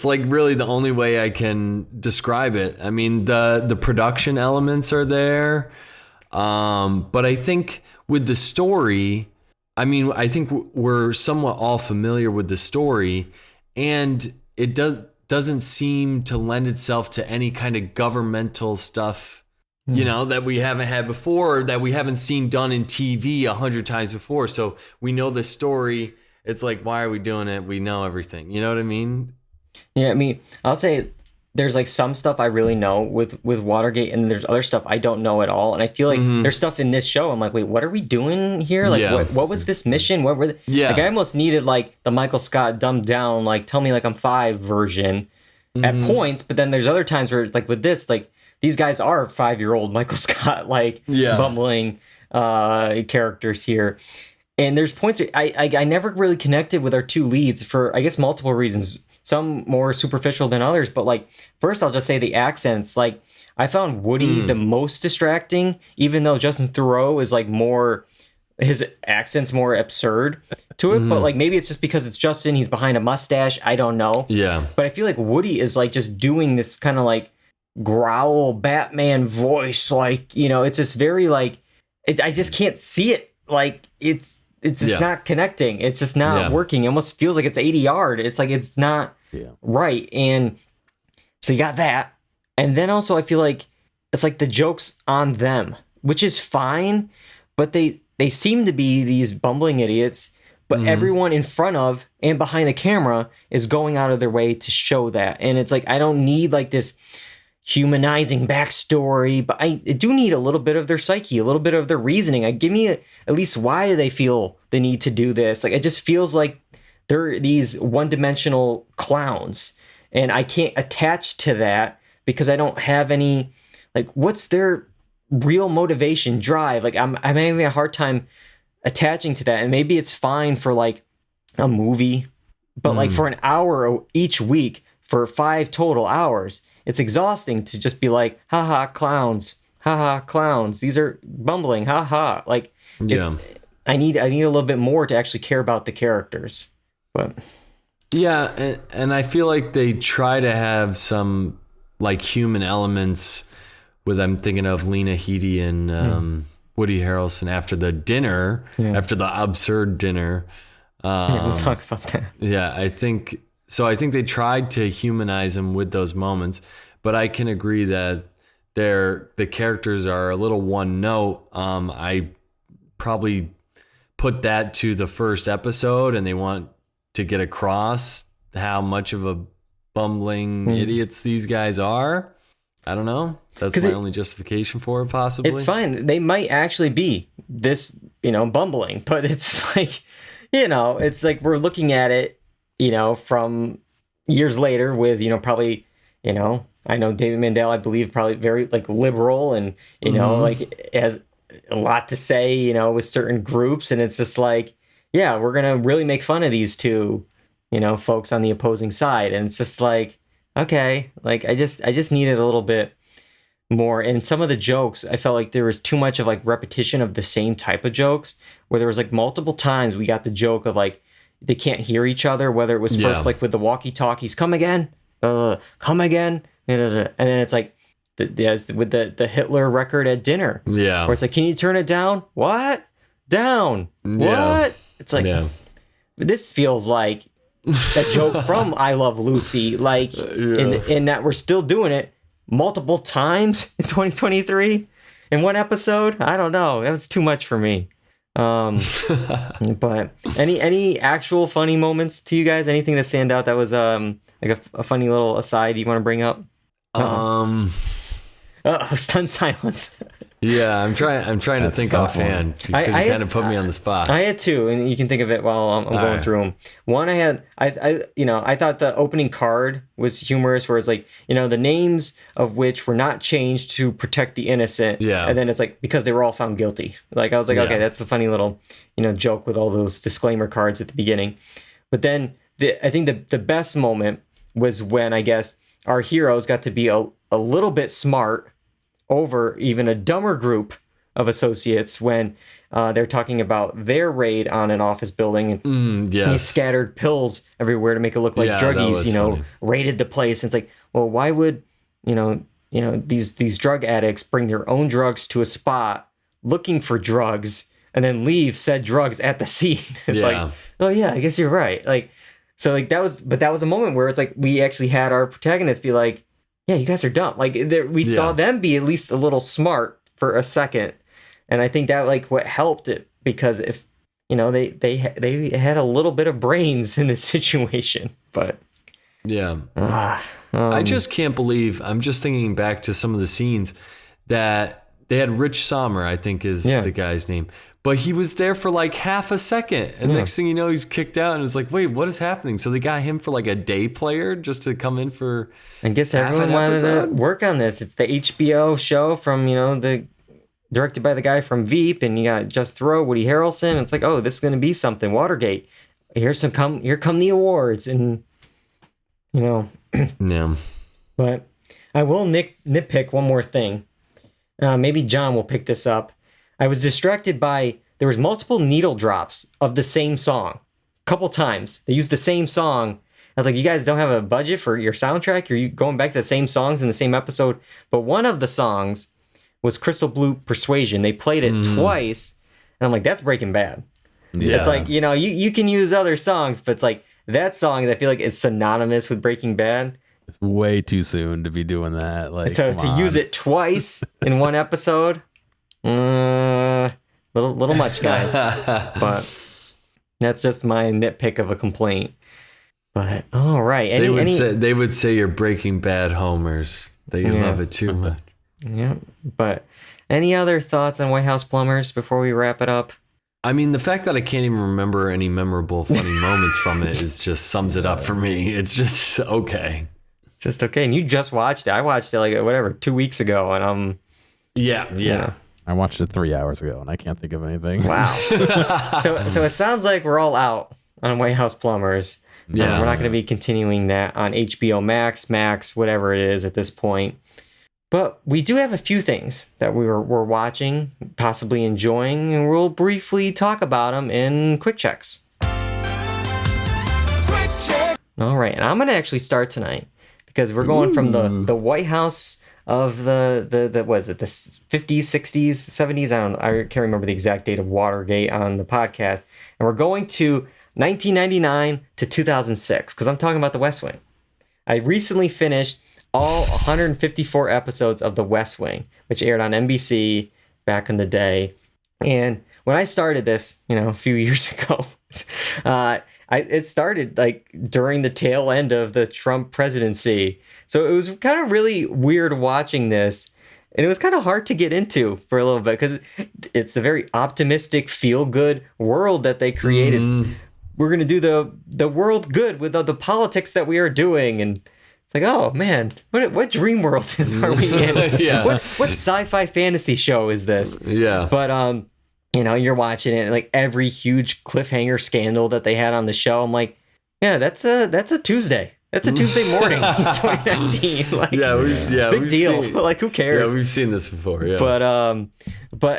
like really the only way I can describe it. I mean, the production elements are there, but I think with the story, I think we're somewhat all familiar with the story, and it doesn't seem to lend itself to any kind of governmental stuff, that we haven't had before, or that we haven't seen done in TV 100 times before. So we know the story. It's like, why are we doing it? We know everything. You know what I mean? Yeah, I'll say there's like some stuff I really know with Watergate, and there's other stuff I don't know at all. And I feel like there's stuff in this show I'm like, wait, what are we doing here? Like, what was this mission? What were like, I almost needed like the Michael Scott dumbed down, like tell me like I'm 5 version at points. But then there's other times where like with this, like these guys are 5-year-old Michael Scott, like bumbling characters here. And there's points where I never really connected with our two leads for, I guess, multiple reasons. Some more superficial than others. But like, first I'll just say the accents. Like, I found Woody the most distracting, even though Justin Theroux is like more, his accent's more absurd to it. But like, maybe it's just because it's Justin, he's behind a mustache. I don't know. Yeah. But I feel like Woody is like just doing this kind of like growl Batman voice. Like, it's just very like, I just can't see it. Like, it's just not connecting. It's just not working. It almost feels like it's 80 yard. It's like it's not right. And so you got that. And then also I feel like it's like the joke's on them, which is fine, but they seem to be these bumbling idiots, but everyone in front of and behind the camera is going out of their way to show that. And it's like, I don't need like this humanizing backstory, but I do need a little bit of their psyche, a little bit of their reasoning. Give me at least why do they feel the need to do this? Like, it just feels like they're these one-dimensional clowns, and I can't attach to that because I don't have any, like, what's their real motivation, drive? Like, I'm having a hard time attaching to that, and maybe it's fine for like a movie, but like for an hour each week for 5 total hours, it's exhausting to just be like, haha, clowns, haha, clowns. These are bumbling, haha. Like, I need a little bit more to actually care about the characters. But and I feel like they try to have some like human elements with, I'm thinking of Lena Headey and Woody Harrelson after the dinner, after the absurd dinner. We'll talk about that. Yeah, I think they tried to humanize him with those moments, but I can agree that the characters are a little one note. I probably put that to the first episode, and they want to get across how much of a bumbling idiots these guys are. I don't know. That's my only justification for it, possibly. It's fine. They might actually be this, bumbling, but it's like, it's like we're looking at it, from years later with, probably, I know David Mandel, I believe, probably very like liberal and, like has a lot to say, with certain groups. And it's just like, yeah, we're going to really make fun of these two, folks on the opposing side. And it's just like, okay, like I just needed a little bit more. And some of the jokes, I felt like there was too much of like repetition of the same type of jokes, where there was like multiple times we got the joke of like, they can't hear each other, whether it was first like with the walkie-talkies, come again, and then it's like with the Hitler record at dinner. Yeah. Where it's like, can you turn it down? What? Down. Yeah. What? It's like, this feels like that joke from I Love Lucy, like in that we're still doing it multiple times in 2023 in one episode. I don't know. That was too much for me. But any actual funny moments to you guys? Anything that stand out that was like a funny little aside you want to bring up? Stunned silence. Yeah, I'm trying to think offhand because you kind of put me on the spot. I had two, and you can think of it while I'm going through them. One, I thought the opening card was humorous, where it's like, the names of which were not changed to protect the innocent. Yeah. And then it's like, because they were all found guilty. Like, I was like, okay, that's a funny little, joke with all those disclaimer cards at the beginning. But then I think the best moment was when, I guess, our heroes got to be a little bit smart over even a dumber group of associates when they're talking about their raid on an office building, and he scattered pills everywhere to make it look like druggies, funny. raided the place. And it's like, well, why would these drug addicts bring their own drugs to a spot looking for drugs and then leave said drugs at the scene? It's like, oh yeah, I guess you're right. Like, so like that was a moment where it's like we actually had our protagonist be like, yeah, you guys are dumb. Like, we saw them be at least a little smart for a second, and I think that like what helped it, because if they had a little bit of brains in this situation, but I just can't believe. I'm just thinking back to some of the scenes that they had. Rich Sommer, I think, is the guy's name. But he was there for like half a second. And next thing you know, he's kicked out. And it's like, wait, what is happening? So they got him for like a day player just to come in for I guess everyone wanted to work on this. It's the HBO show from, the directed by the guy from Veep. And you got Just Throw, Woody Harrelson. It's like, oh, this is going to be something. Watergate. Here come the awards. And, Yeah. But I will nitpick one more thing. Maybe John will pick this up. I was distracted by, there was multiple needle drops of the same song. A couple times. They used the same song. I was like, you guys don't have a budget for your soundtrack? Are you going back to the same songs in the same episode? But one of the songs was Crystal Blue Persuasion. They played it twice. And I'm like, that's Breaking Bad. Yeah. It's like, you can use other songs, but it's like that song that I feel like is synonymous with Breaking Bad. It's way too soon to be doing that. Like, so to use it twice in one episode, little much, guys. But that's just my nitpick of a complaint. But all right, they would say you're Breaking Bad homers. They love it too much. Yeah. But any other thoughts on White House Plumbers before we wrap it up? I mean, the fact that I can't even remember any memorable, funny moments from it is just sums it up for me. It's just okay. It's just okay. And you just watched it. I watched it like 2 weeks ago, and yeah. I watched it 3 hours ago, and I can't think of anything. Wow. So it sounds like we're all out on White House Plumbers. Yeah. We're not going to be continuing that on HBO Max, whatever it is at this point. But we do have a few things that we're watching, possibly enjoying, and we'll briefly talk about them in Quick Checks. Quick check. All right, and I'm going to actually start tonight because we're going from the White House of the what is it, the 50s, 60s, 70s? I can't remember the exact date of Watergate on the podcast. And we're going to 1999 to 2006 because I'm talking about The West Wing. I recently finished all 154 episodes of The West Wing, which aired on NBC back in the day. And when I started this, a few years ago, it started like during the tail end of the Trump presidency. So it was kind of really weird watching this. And it was kind of hard to get into for a little bit because it's a very optimistic, feel-good world that they created. We're going to do the world good with the politics that we are doing. And it's like, oh man, what dream world are we in? Yeah. What sci-fi fantasy show is this? Yeah. But you're watching it, and like every huge cliffhanger scandal that they had on the show, I'm like, yeah, that's a Tuesday. That's a Tuesday morning in 2019. Like, big deal. Like, who cares? Yeah, we've seen this before. Yeah. But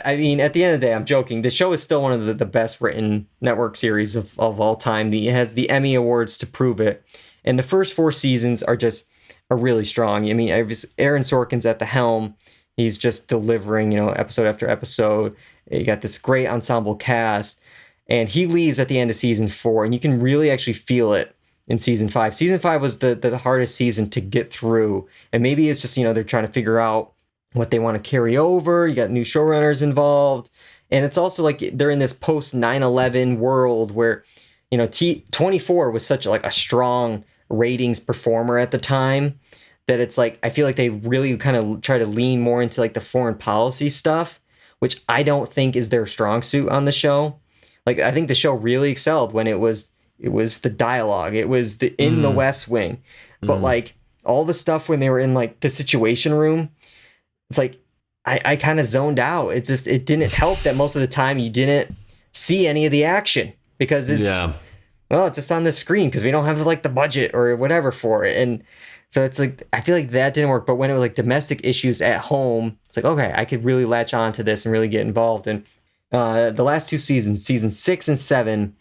I mean, at the end of the day, I'm joking. The show is still one of the best written network series of all time. It has the Emmy Awards to prove it. And the first 4 seasons are just are really strong. I mean, Aaron Sorkin's at the helm. He's just delivering, you know, episode after episode. You got this great ensemble cast, and he leaves at the end of season 4, and you can really actually feel it in season 5. Season 5 was the hardest season to get through, and maybe it's just, you know, they're trying to figure out what they want to carry over. You got new showrunners involved, and it's also like they're in this post 9/11 world where, you know, 24 was such like a strong ratings performer at the time that it's like I feel like they really kind of try to lean more into like the foreign policy stuff, which I don't think is their strong suit on the show. Like I think the show really excelled when it was the dialogue, it was in the West Wing, but like all the stuff when they were in like the Situation Room, it's like I kind of zoned out. It's just it didn't help that most of the time you didn't see any of the action because it's well, it's just on the screen because we don't have like the budget or whatever for it. And so it's like, I feel like that didn't work. But when it was like domestic issues at home, it's like, okay, I could really latch on to this and really get involved. And the last 2 seasons, season 6 and 7,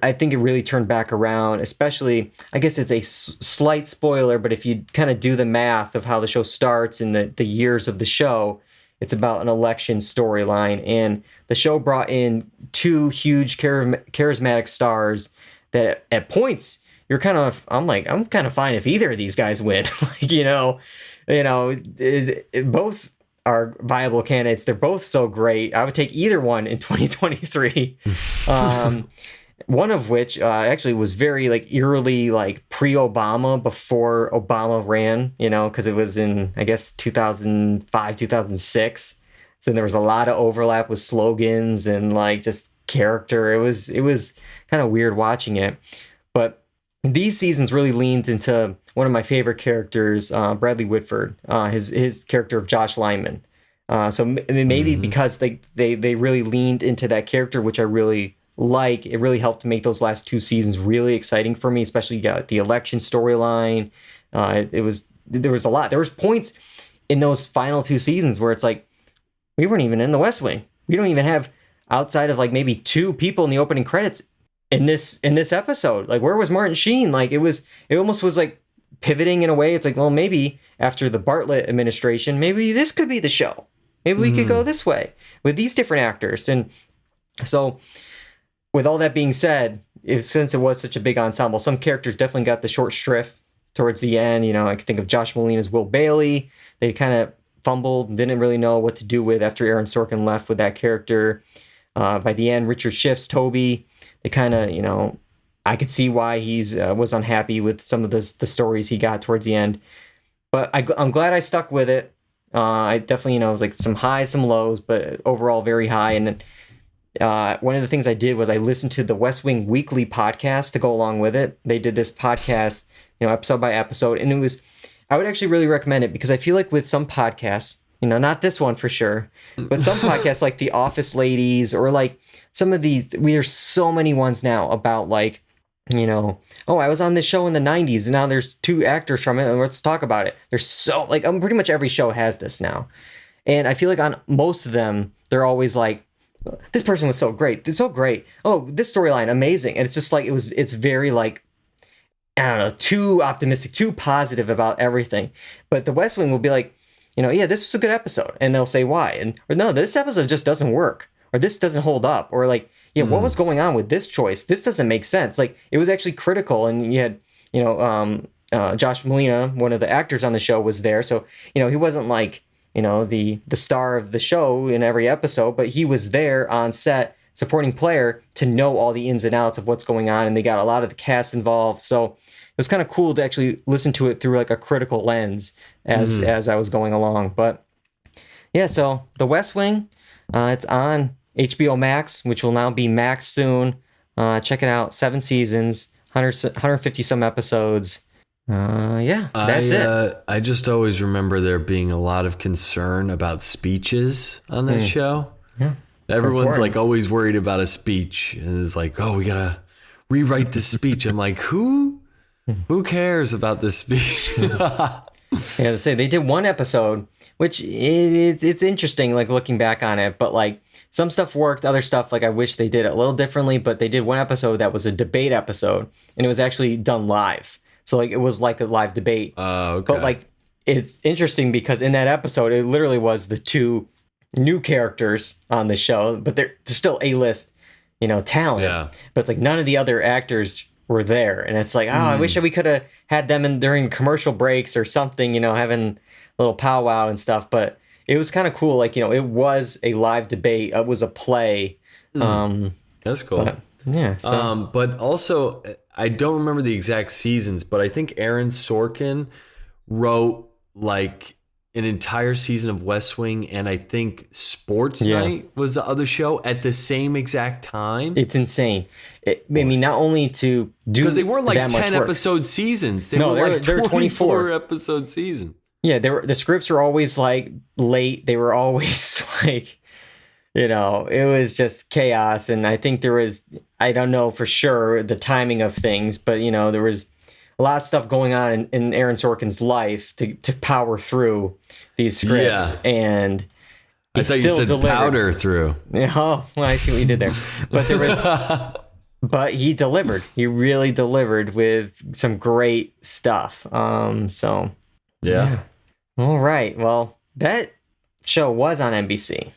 I think it really turned back around, especially, I guess it's a slight spoiler, but if you kind of do the math of how the show starts and the years of the show, it's about an election storyline. And the show brought in 2 huge charismatic stars that at points you're kind of, I'm kind of fine if either of these guys win. Like, both are viable candidates. They're both so great. I would take either one in 2023. One of which actually was very like eerily like pre-Obama, before Obama ran, you know, because it was in, I guess, 2005, 2006. So there was a lot of overlap with slogans and like just character. It was kind of weird watching it. But these seasons really leaned into one of my favorite characters, Bradley Whitford, his character of Josh Lyman. So maybe because they really leaned into that character, which I really like, it really helped to make those last 2 seasons really exciting for me, especially you got the election storyline. There was a lot. There was points in those final 2 seasons where it's like, we weren't even in the West Wing. We don't even have, outside of like maybe 2 people in the opening credits in this episode. Like, where was Martin Sheen? Like, it almost was like pivoting in a way. It's like, well, maybe after the Bartlett administration, maybe this could be the show. Maybe we could go this way with these different actors. And so, with all that being said, since it was such a big ensemble, some characters definitely got the short shrift towards the end. You know, I can think of Josh Molina's Will Bailey. They kind of fumbled and didn't really know what to do with after Aaron Sorkin left with that character. By the end, Richard Schiff's Toby, they kind of, you know, I could see why he's was unhappy with some of the stories he got towards the end. But I'm glad I stuck with it. I definitely, you know, it was like some highs, some lows, but overall very high. And one of the things I did was I listened to the West Wing Weekly podcast to go along with it. They did this podcast, you know, episode by episode, and I would actually really recommend it because I feel like with some podcasts, you know, not this one for sure, but some podcasts like The Office Ladies or like some of these, there's so many ones now about like, you know, oh, I was on this show in the 90s and now there's 2 actors from it and let's talk about it. There's so like, pretty much every show has this now. And I feel like on most of them, they're always like, this person was so great. It's so great. Oh, this storyline, amazing. And it's just like, it's very like, I don't know, too optimistic, too positive about everything. But the West Wing will be like, you know, yeah, this was a good episode. And they'll say why. Or no, this episode just doesn't work. Or this doesn't hold up. Or like, yeah, what was going on with this choice? This doesn't make sense. Like, it was actually critical. And you had, you know, Josh Molina, one of the actors on the show, was there. So, you know, he wasn't like, you know, the star of the show in every episode, but he was there on set, supporting player, to know all the ins and outs of what's going on. And they got a lot of the cast involved. So it was kind of cool to actually listen to it through like a critical lens as I was going along. But yeah, so The West Wing, it's on HBO Max, which will now be Max soon. Check it out. 7 seasons, 150 some episodes. That's it. I just always remember there being a lot of concern about speeches on that show. Yeah. Everyone's like always worried about a speech, and it's like, oh, we gotta rewrite this speech. I'm like, who cares about this speech? Yeah, to say they did 1 episode, which it's interesting, like looking back on it, but like some stuff worked, other stuff like I wish they did it a little differently. But they did 1 episode that was a debate episode, and it was actually done live. So like it was like a live debate. Okay. But like it's interesting because in that episode, it literally was the two new characters on the show, but they're still A-list, talent. Yeah. But it's like none of the other actors were there, and it's like, I wish that we could have had them in during commercial breaks or something, having a little powwow and stuff. But it was kind of cool, like it was a live debate, it was a play. That's cool. But, yeah. So. But also, I don't remember the exact seasons, but I think Aaron Sorkin wrote like an entire season of West Wing, and I think Sports Night was the other show at the same exact time. It's insane. I mean, not only to do because they weren't like that 10 much work. Episode seasons. They No, were like they're 24 episode seasons. Yeah, the scripts were always like late. They were always like, it was just chaos. And I think there was, I don't know for sure the timing of things, but there was a lot of stuff going on in Aaron Sorkin's life to power through these scripts. Yeah. And I thought you said powder through. Yeah, well, I see what you did there. But there was, but he delivered. He really delivered with some great stuff. So yeah. All right. Well, that show was on NBC,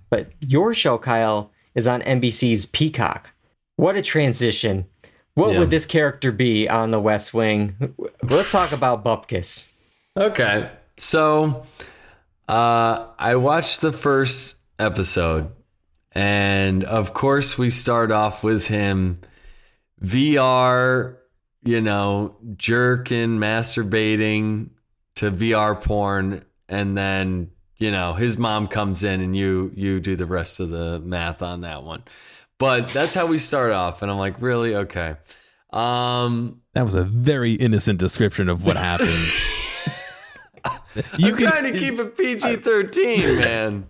but your show, Kyle, is on NBC's Peacock. What a transition. What would this character be on the West Wing? Let's talk about Bupkis. Okay. So I watched the first episode, and of course we start off with him VR, jerking, masturbating to VR porn, and then his mom comes in and you do the rest of the math on that one. But that's how we start off, and I'm like, really? Okay. That was a very innocent description of what happened. I'm trying to keep it PG-13, man.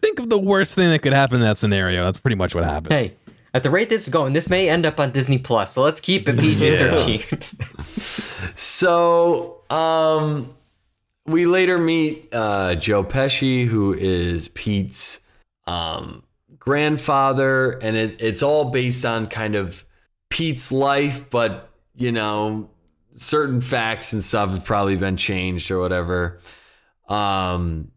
Think of the worst thing that could happen in that scenario. That's pretty much what happened. Hey, at the rate this is going, this may end up on Disney Plus, so let's keep it PG-13. So, we later meet Joe Pesci, who is Pete's grandfather, and it's all based on kind of Pete's life, but certain facts and stuff have probably been changed or whatever. And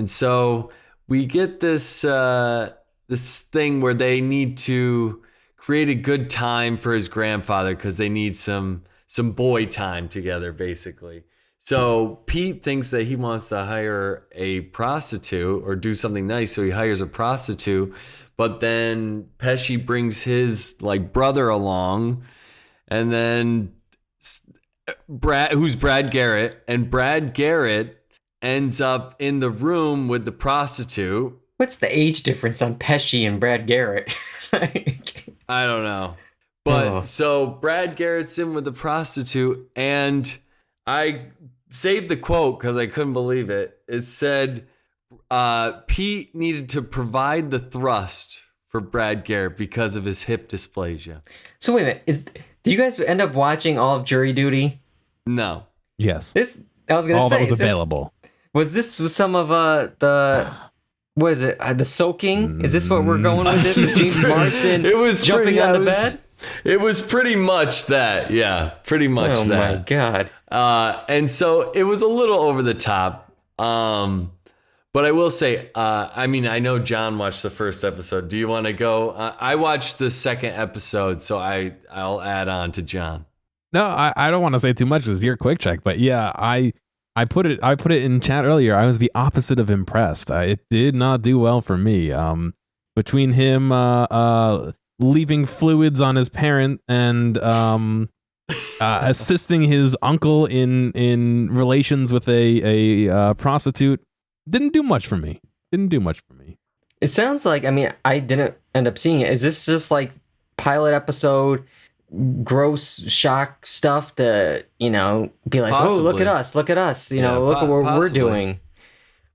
so we get this this thing where they need to create a good time for his grandfather because they need some boy time together, basically. So Pete thinks that he wants to hire a prostitute or do something nice, so he hires a prostitute. But then Pesci brings his brother along, and then who's Brad Garrett, and Brad Garrett ends up in the room with the prostitute. What's the age difference on Pesci and Brad Garrett? I don't know. But so Brad Garrett's in with the prostitute, and I saved the quote because I couldn't believe it. It said, Pete needed to provide the thrust for Brad Garrett because of his hip dysplasia. So wait a minute, do you guys end up watching all of Jury Duty? No. Yes. I was gonna all say that was available. Was some of the what is it? The soaking? Is this what we're going with? This was James Marsden. It was jumping on the bed. It was pretty much that. Yeah, pretty much that. Oh my god. And so it was a little over the top. But I will say, I know John watched the first episode. Do you want to go? I watched the second episode, so I'll add on to John. No, I don't want to say too much because you're a quick check, but yeah, I put it in chat earlier. I was the opposite of impressed. It did not do well for me. Between him leaving fluids on his parent and assisting his uncle in relations with a prostitute, didn't do much for me. It sounds like, I didn't end up seeing it. Is this just like pilot episode, gross shock stuff to, be like, Possibly. oh, look at us, look at what we're doing.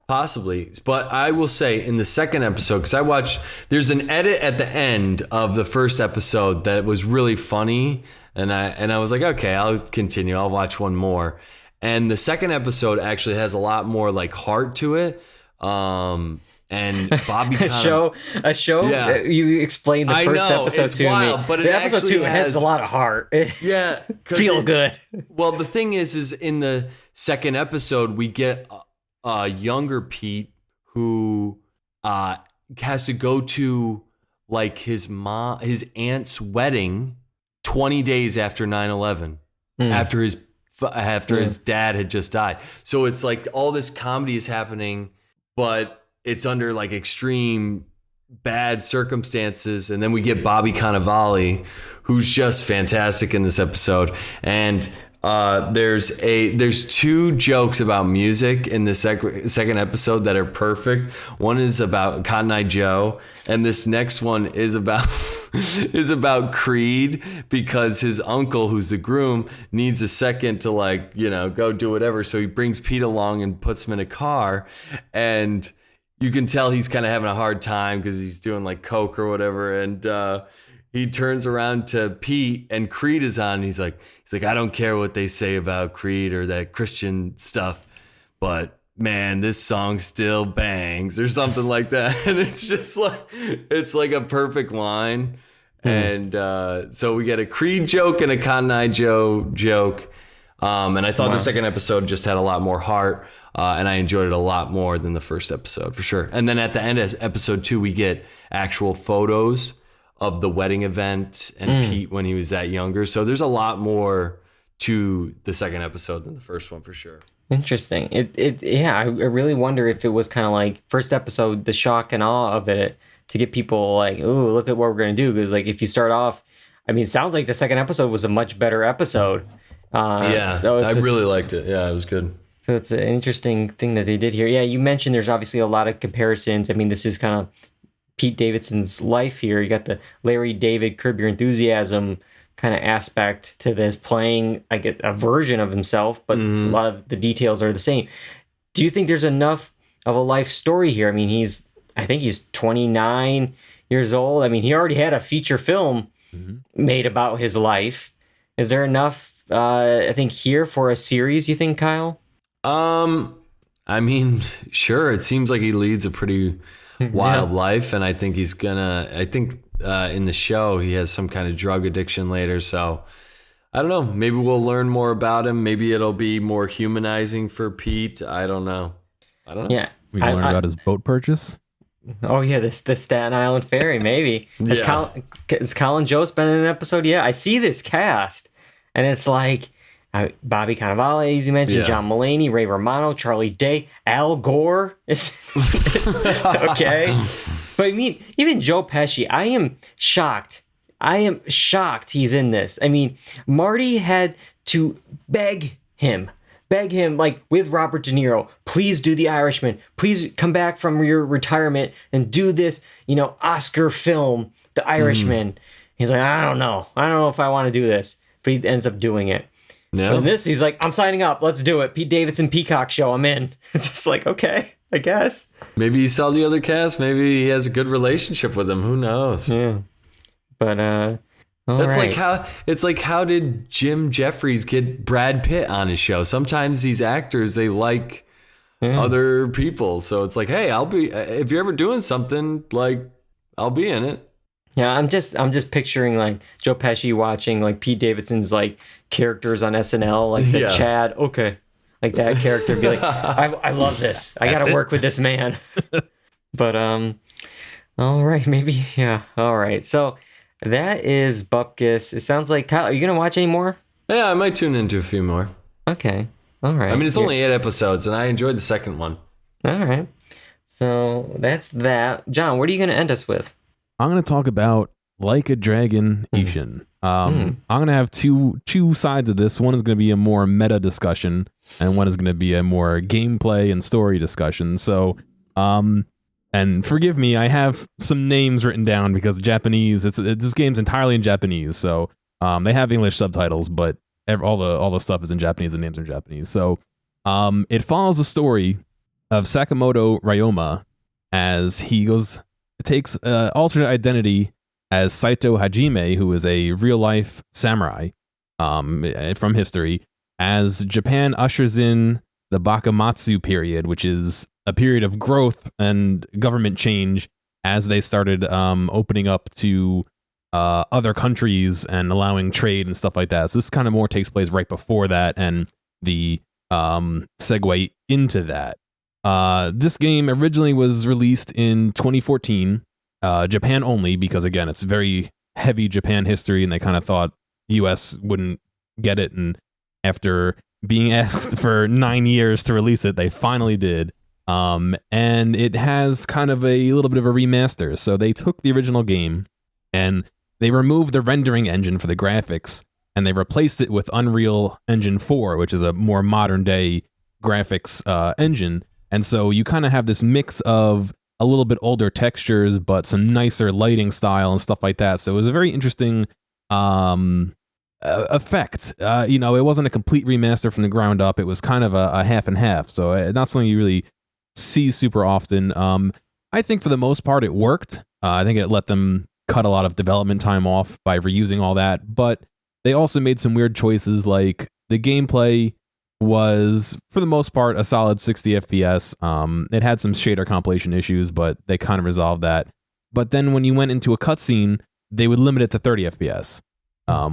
Possibly. But I will say in the second episode, because there's an edit at the end of the first episode that was really funny. And I was like, okay, I'll continue. I'll watch one more. And the second episode actually has a lot more heart to it. And And Bobby a show. Yeah. You explained the I first know, episode it's to wild, me. but it The episode actually 2 has a lot of heart. Yeah, 'cause Feel good. Well, the thing is in the second episode we get a younger Pete who has to go to like his aunt's wedding 20 days after 9/11, after his dad had just died. So it's like all this comedy is happening, but it's under like extreme bad circumstances. And then we get Bobby Cannavale, who's just fantastic in this episode. And there's 2 jokes about music in the second episode that are perfect. One is about Cotton Eye Joe, and this next one is about Creed, because his uncle, who's the groom, needs a second to like, go do whatever. So he brings Pete along and puts him in a car, and you can tell he's kind of having a hard time because he's doing like coke or whatever. And he turns around to Pete, and Creed is on. And he's like, I don't care what they say about Creed or that Christian stuff, but man, this song still bangs, or something like that. And it's just like, it's like a perfect line. And so we get a Creed joke and a Cotton Eye Joe joke. And I thought the second episode just had a lot more heart. And I enjoyed it a lot more than the first episode, for sure. And then at the end of episode 2, we get actual photos of the wedding event and Pete when he was that younger. So there's a lot more to the second episode than the first one, for sure. Interesting. I really wonder if it was kind of like first episode, the shock and awe of it, to get people like, ooh, look at what we're going to do. Because like, if you start off, I mean, it sounds like the second episode was a much better episode. So I really liked it. Yeah, it was good. So it's an interesting thing that they did here. Yeah, you mentioned there's obviously a lot of comparisons. I mean, this is kind of Pete Davidson's life here. You got the Larry David Curb Your Enthusiasm kind of aspect to this, playing like a version of himself, but a lot of the details are the same. Do you think there's enough of a life story here? I mean, I think he's 29 years old. I mean, he already had a feature film made about his life. Is there enough, I think, here for a series, you think, Kyle? I mean, sure. It seems like he leads a pretty wild life, and I think in the show he has some kind of drug addiction later. So I don't know. Maybe we'll learn more about him. Maybe it'll be more humanizing for Pete. I don't know. Yeah, we can learn about his boat purchase. Oh yeah, the Staten Island ferry. Maybe has Colin Jost been in an episode? Yeah, I see this cast, and it's like Bobby Cannavale, as you mentioned, John Mulaney, Ray Romano, Charlie Day, Al Gore. Okay. But I mean, even Joe Pesci, I am shocked. He's in this. I mean, Marty had to beg him like with Robert De Niro, please do The Irishman. Please come back from your retirement and do this, Oscar film, The Irishman. He's like, I don't know if I want to do this. But he ends up doing it. No. And this, he's like, I'm signing up. Let's do it. Pete Davidson Peacock show. I'm in. It's just like, okay, I guess. Maybe he saw the other cast. Maybe he has a good relationship with them. Who knows? Yeah. But that's right. Like how did Jim Jeffries get Brad Pitt on his show? Sometimes these actors, they like other people. So it's like, hey, if you're ever doing something, like, I'll be in it. Yeah, I'm just picturing like Joe Pesci watching like Pete Davidson's like characters on SNL, like the Chad, okay, like that character, be like, I love this. I got to work with this man. But all right, maybe all right. So that is Bupkis. It sounds like, Kyle, are you gonna watch any more? Yeah, I might tune into a few more. Okay, all right. I mean, it's only 8 episodes, and I enjoyed the second one. All right. So that's that. John, what are you gonna end us with? I'm going to talk about Like a Dragon Ishin. I'm going to have two sides of this. One is going to be a more meta discussion, and one is going to be a more gameplay and story discussion. So, and forgive me, I have some names written down because Japanese, this game's entirely in Japanese. So they have English subtitles, but all the stuff is in Japanese and names are in Japanese. So it follows the story of Sakamoto Ryoma as he takes alternate identity as Saito Hajime, who is a real-life samurai from history, as Japan ushers in the Bakamatsu period, which is a period of growth and government change as they started opening up to other countries and allowing trade and stuff like that. So this kind of more takes place right before that and the segue into that. This game originally was released in 2014, Japan only, because again, it's very heavy Japan history, and they kind of thought US wouldn't get it. And after being asked for 9 years to release it, they finally did. And it has kind of a little bit of a remaster. So they took the original game and they removed the rendering engine for the graphics, and they replaced it with Unreal Engine 4, which is a more modern day graphics engine. And so you kind of have this mix of a little bit older textures, but some nicer lighting style and stuff like that. So it was a very interesting effect. It wasn't a complete remaster from the ground up. It was kind of a half and half. So not something you really see super often. I think for the most part it worked. I think it let them cut a lot of development time off by reusing all that. But they also made some weird choices, like the gameplay was, for the most part, a solid 60 FPS. It had some shader compilation issues, but they kind of resolved that. But then when you went into a cutscene, they would limit it to 30 FPS,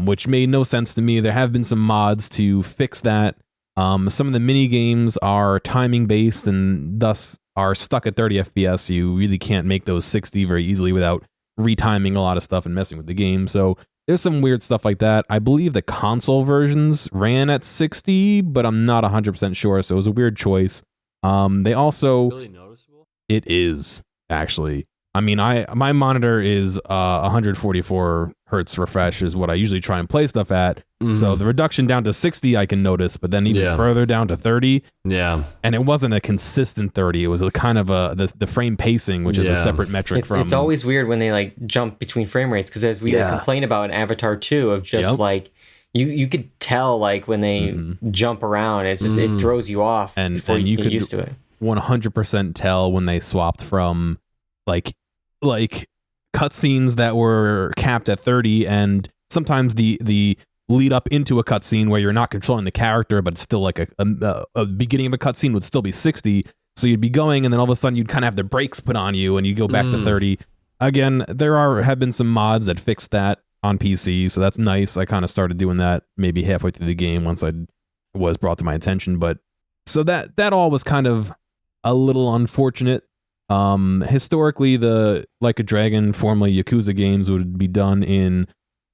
which made no sense to me. There have been some mods to fix that. Some of the mini games are timing based and thus are stuck at 30 FPS. You really can't make those 60 very easily without retiming a lot of stuff and messing with the game. So there's some weird stuff like that. I believe the console versions ran at 60, but I'm not 100% sure, so it was a weird choice. They also... Really noticeable? It is, actually. I mean, my monitor is 144 hertz refresh is what I usually try and play stuff at. Mm-hmm. So the reduction down to 60 I can notice, but then even further down to 30. Yeah. And it wasn't a consistent 30. It was a kind of the frame pacing, which is a separate metric from... It's always weird when they like jump between frame rates, because as we complain about in Avatar 2 of just like... You could tell like when they jump around, it's just it throws you off before you get used to it. 100% tell when they swapped from like cutscenes that were capped at 30, and sometimes the lead up into a cutscene where you're not controlling the character, but it's still like a beginning of a cutscene would still be 60. So you'd be going, and then all of a sudden you'd kind of have the brakes put on you, and you go back to 30. Again, have been some mods that fixed that on PC, so that's nice. I kind of started doing that maybe halfway through the game once I was brought to my attention, but so that all was kind of a little unfortunate. Historically, the Like a Dragon, formerly Yakuza games, would be done in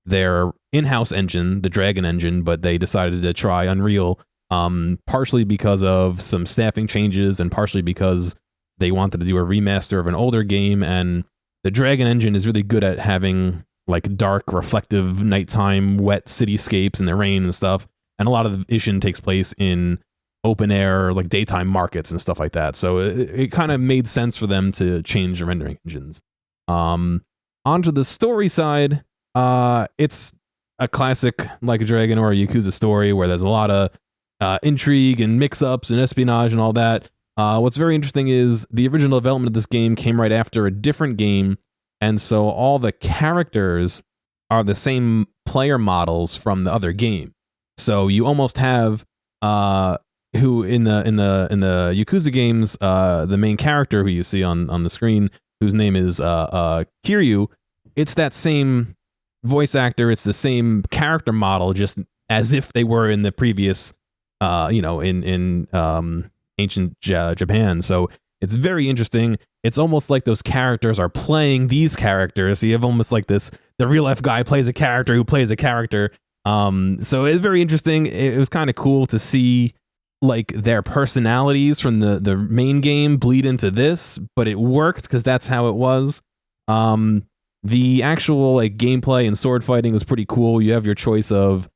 their in-house engine, the Dragon engine, but they decided to try Unreal, partially because of some staffing changes and partially because they wanted to do a remaster of an older game, and the Dragon engine is really good at having like dark, reflective, nighttime, wet cityscapes in the rain and stuff. And a lot of Ishin takes place in open air, like daytime markets and stuff like that. So it kind of made sense for them to change the rendering engines. Onto the story side, it's a classic Like a Dragon or a Yakuza story where there's a lot of intrigue and mix-ups and espionage and all that. What's very interesting is the original development of this game came right after a different game, and so all the characters are the same player models from the other game. So you almost have who in the Yakuza games, the main character who you see on the screen, whose name is Kiryu, it's that same voice actor, it's the same character model, just as if they were in the previous, in ancient Japan. So it's very interesting. It's almost like those characters are playing these characters. So you have almost like this, the real life guy plays a character who plays a character. So it's very interesting. It was kind of cool to see like their personalities from the main game bleed into this, but it worked because that's how it was. The actual like gameplay and sword fighting was pretty cool. You have your choice of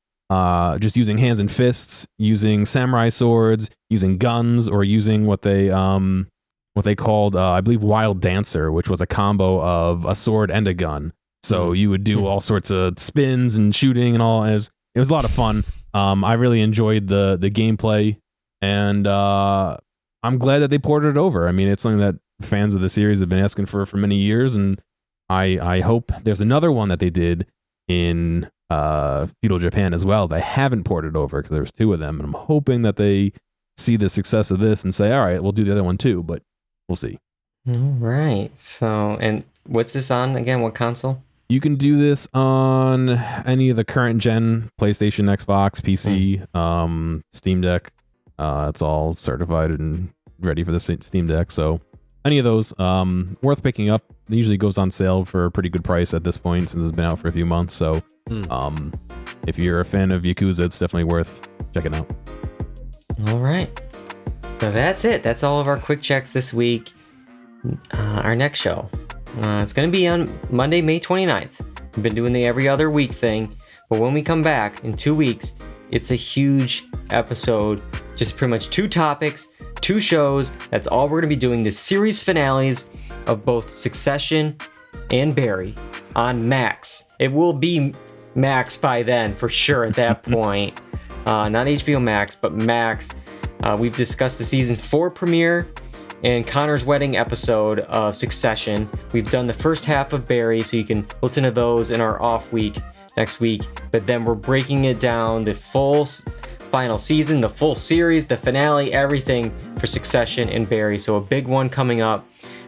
just using hands and fists, using samurai swords, using guns, or using what they called, I believe, Wild Dancer, which was a combo of a sword and a gun. So you would do all sorts of spins and shooting and all. It was a lot of fun. I really enjoyed the gameplay, and I'm glad that they ported it over. I mean, it's something that fans of the series have been asking for many years, and I hope there's another one that they did in feudal Japan as well that I haven't ported over, because there's two of them, and I'm hoping that they see the success of this and say, all right, we'll do the other one too, but we'll see. All right. So, and what's this on again? What console? You can do this on any of the current gen PlayStation, Xbox, PC, Steam Deck. It's all certified and ready for the Steam Deck. So any of those, worth picking up. It usually goes on sale for a pretty good price at this point since it's been out for a few months. So if you're a fan of Yakuza, it's definitely worth checking out. All right. So that's it. That's all of our quick checks this week. Our next show. It's going to be on Monday, May 29th. We've been doing the every other week thing. But when we come back in 2 weeks, it's a huge episode. Just pretty much 2 topics, 2 shows. That's all we're going to be doing. The series finales of both Succession and Barry on Max. It will be Max by then, for sure, at that point. Not HBO Max, but Max. We've discussed the season 4 premiere and Connor's wedding episode of Succession. We've done the first half of Barry, so you can listen to those in our off week next week. But then we're breaking it down, the full final season, the full series, the finale, everything for Succession and Barry. So a big one coming up.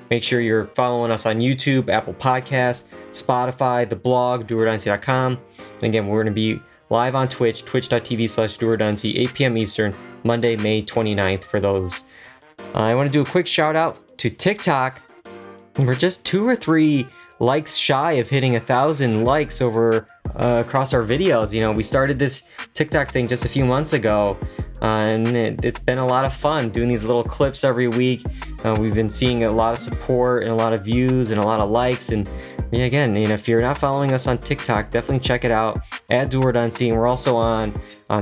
Make sure you're following us on YouTube, Apple Podcasts, Spotify, the blog, dualredundancy.com. And again, we're going to be live on Twitch, twitch.tv/dualredundancy, 8 p.m. Eastern, Monday, May 29th for those. I want to do a quick shout out to TikTok. We're just 2 or 3 likes shy of hitting 1,000 likes over across our videos. You know, we started this TikTok thing just a few months ago, and it's been a lot of fun doing these little clips every week. We've been seeing a lot of support and a lot of views and a lot of likes. And yeah, again, you know, if you're not following us on TikTok, definitely check it out at Dual Redundancy. And we're also on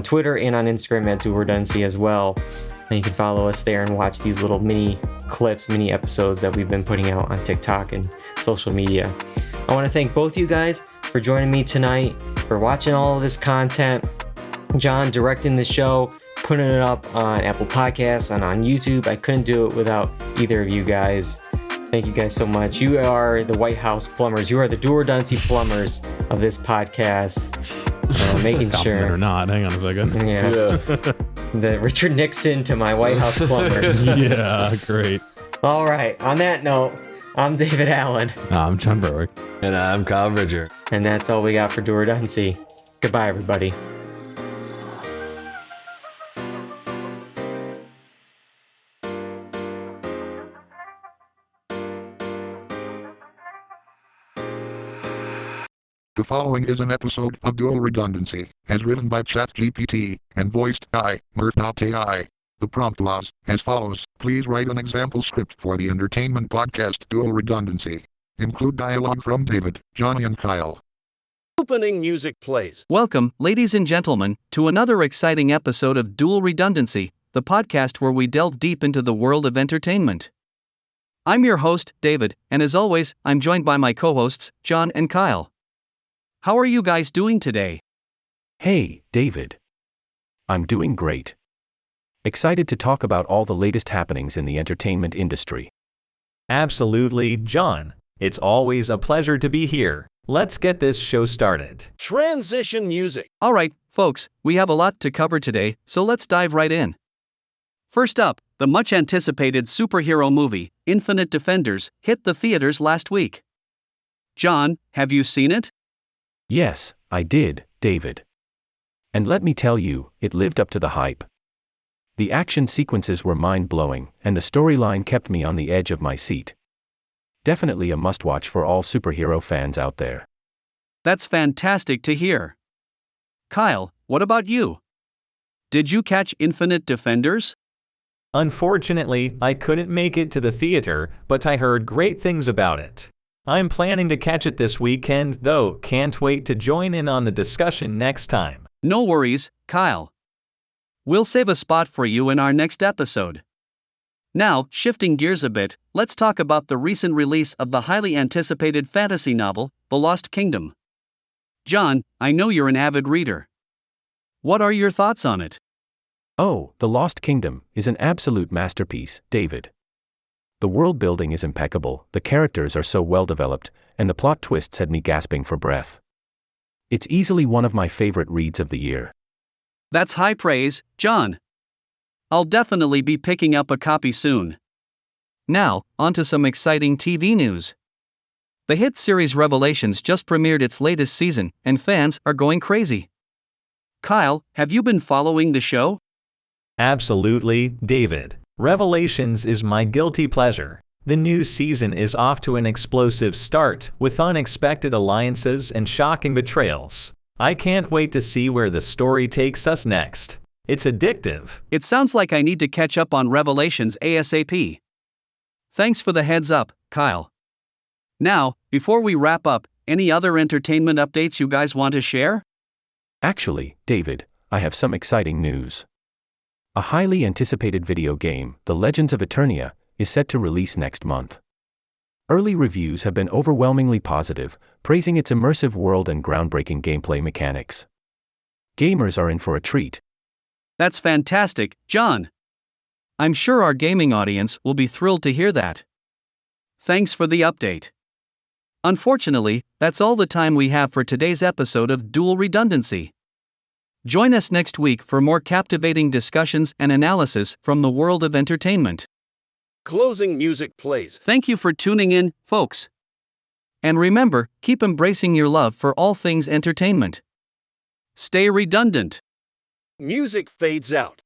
Twitter and on Instagram at Dual Redundancy as well. And you can follow us there and watch these little mini clips, mini episodes that we've been putting out on TikTok and social media. I want to thank both you guys for joining me tonight, for watching all of this content. John directing the show, putting it up on Apple Podcasts and on YouTube. I couldn't do it without either of you guys. Thank you guys so much. You are the White House plumbers. You are the Dual Redundancy plumbers of this podcast. Making sure. Or not. Hang on a second. Yeah. The Richard Nixon to my White House plumbers. Yeah, great. All right. On that note, I'm David Allen. I'm John Berwick. And I'm Kyle Bridger. And that's all we got for Dual Redundancy. Goodbye, everybody. The following is an episode of Dual Redundancy, as written by ChatGPT, and voiced by Mirth.ai. The prompt was as follows: please write an example script for the entertainment podcast Dual Redundancy. Include dialogue from David, Johnny, and Kyle. Opening music plays. Welcome, ladies and gentlemen, to another exciting episode of Dual Redundancy, the podcast where we delve deep into the world of entertainment. I'm your host, David, and as always, I'm joined by my co-hosts, John and Kyle. How are you guys doing today? Hey, David. I'm doing great. Excited to talk about all the latest happenings in the entertainment industry. Absolutely, John. It's always a pleasure to be here. Let's get this show started. Transition music. All right, folks, we have a lot to cover today, so let's dive right in. First up, the much-anticipated superhero movie, Infinite Defenders, hit the theaters last week. John, have you seen it? Yes, I did, David. And let me tell you, it lived up to the hype. The action sequences were mind-blowing, and the storyline kept me on the edge of my seat. Definitely a must-watch for all superhero fans out there. That's fantastic to hear. Kyle, what about you? Did you catch Infinite Defenders? Unfortunately, I couldn't make it to the theater, but I heard great things about it. I'm planning to catch it this weekend, though can't wait to join in on the discussion next time. No worries, Kyle. We'll save a spot for you in our next episode. Now, shifting gears a bit, let's talk about the recent release of the highly anticipated fantasy novel, The Lost Kingdom. John, I know you're an avid reader. What are your thoughts on it? Oh, The Lost Kingdom is an absolute masterpiece, David. The world building is impeccable, the characters are so well developed, and the plot twists had me gasping for breath. It's easily one of my favorite reads of the year. That's high praise, John. I'll definitely be picking up a copy soon. Now, onto some exciting TV news. The hit series Revelations just premiered its latest season, and fans are going crazy. Kyle, have you been following the show? Absolutely, David. Revelations is my guilty pleasure. The new season is off to an explosive start, with unexpected alliances and shocking betrayals. I can't wait to see where the story takes us next. It's addictive. It sounds like I need to catch up on Revelations ASAP. Thanks for the heads up, Kyle. Now, before we wrap up, any other entertainment updates you guys want to share? Actually, David, I have some exciting news. A highly anticipated video game, The Legends of Eternia, is set to release next month. Early reviews have been overwhelmingly positive, praising its immersive world and groundbreaking gameplay mechanics. Gamers are in for a treat. That's fantastic, John. I'm sure our gaming audience will be thrilled to hear that. Thanks for the update. Unfortunately, that's all the time we have for today's episode of Dual Redundancy. Join us next week for more captivating discussions and analysis from the world of entertainment. Closing music plays. Thank you for tuning in, folks. And remember, keep embracing your love for all things entertainment. Stay redundant. Music fades out.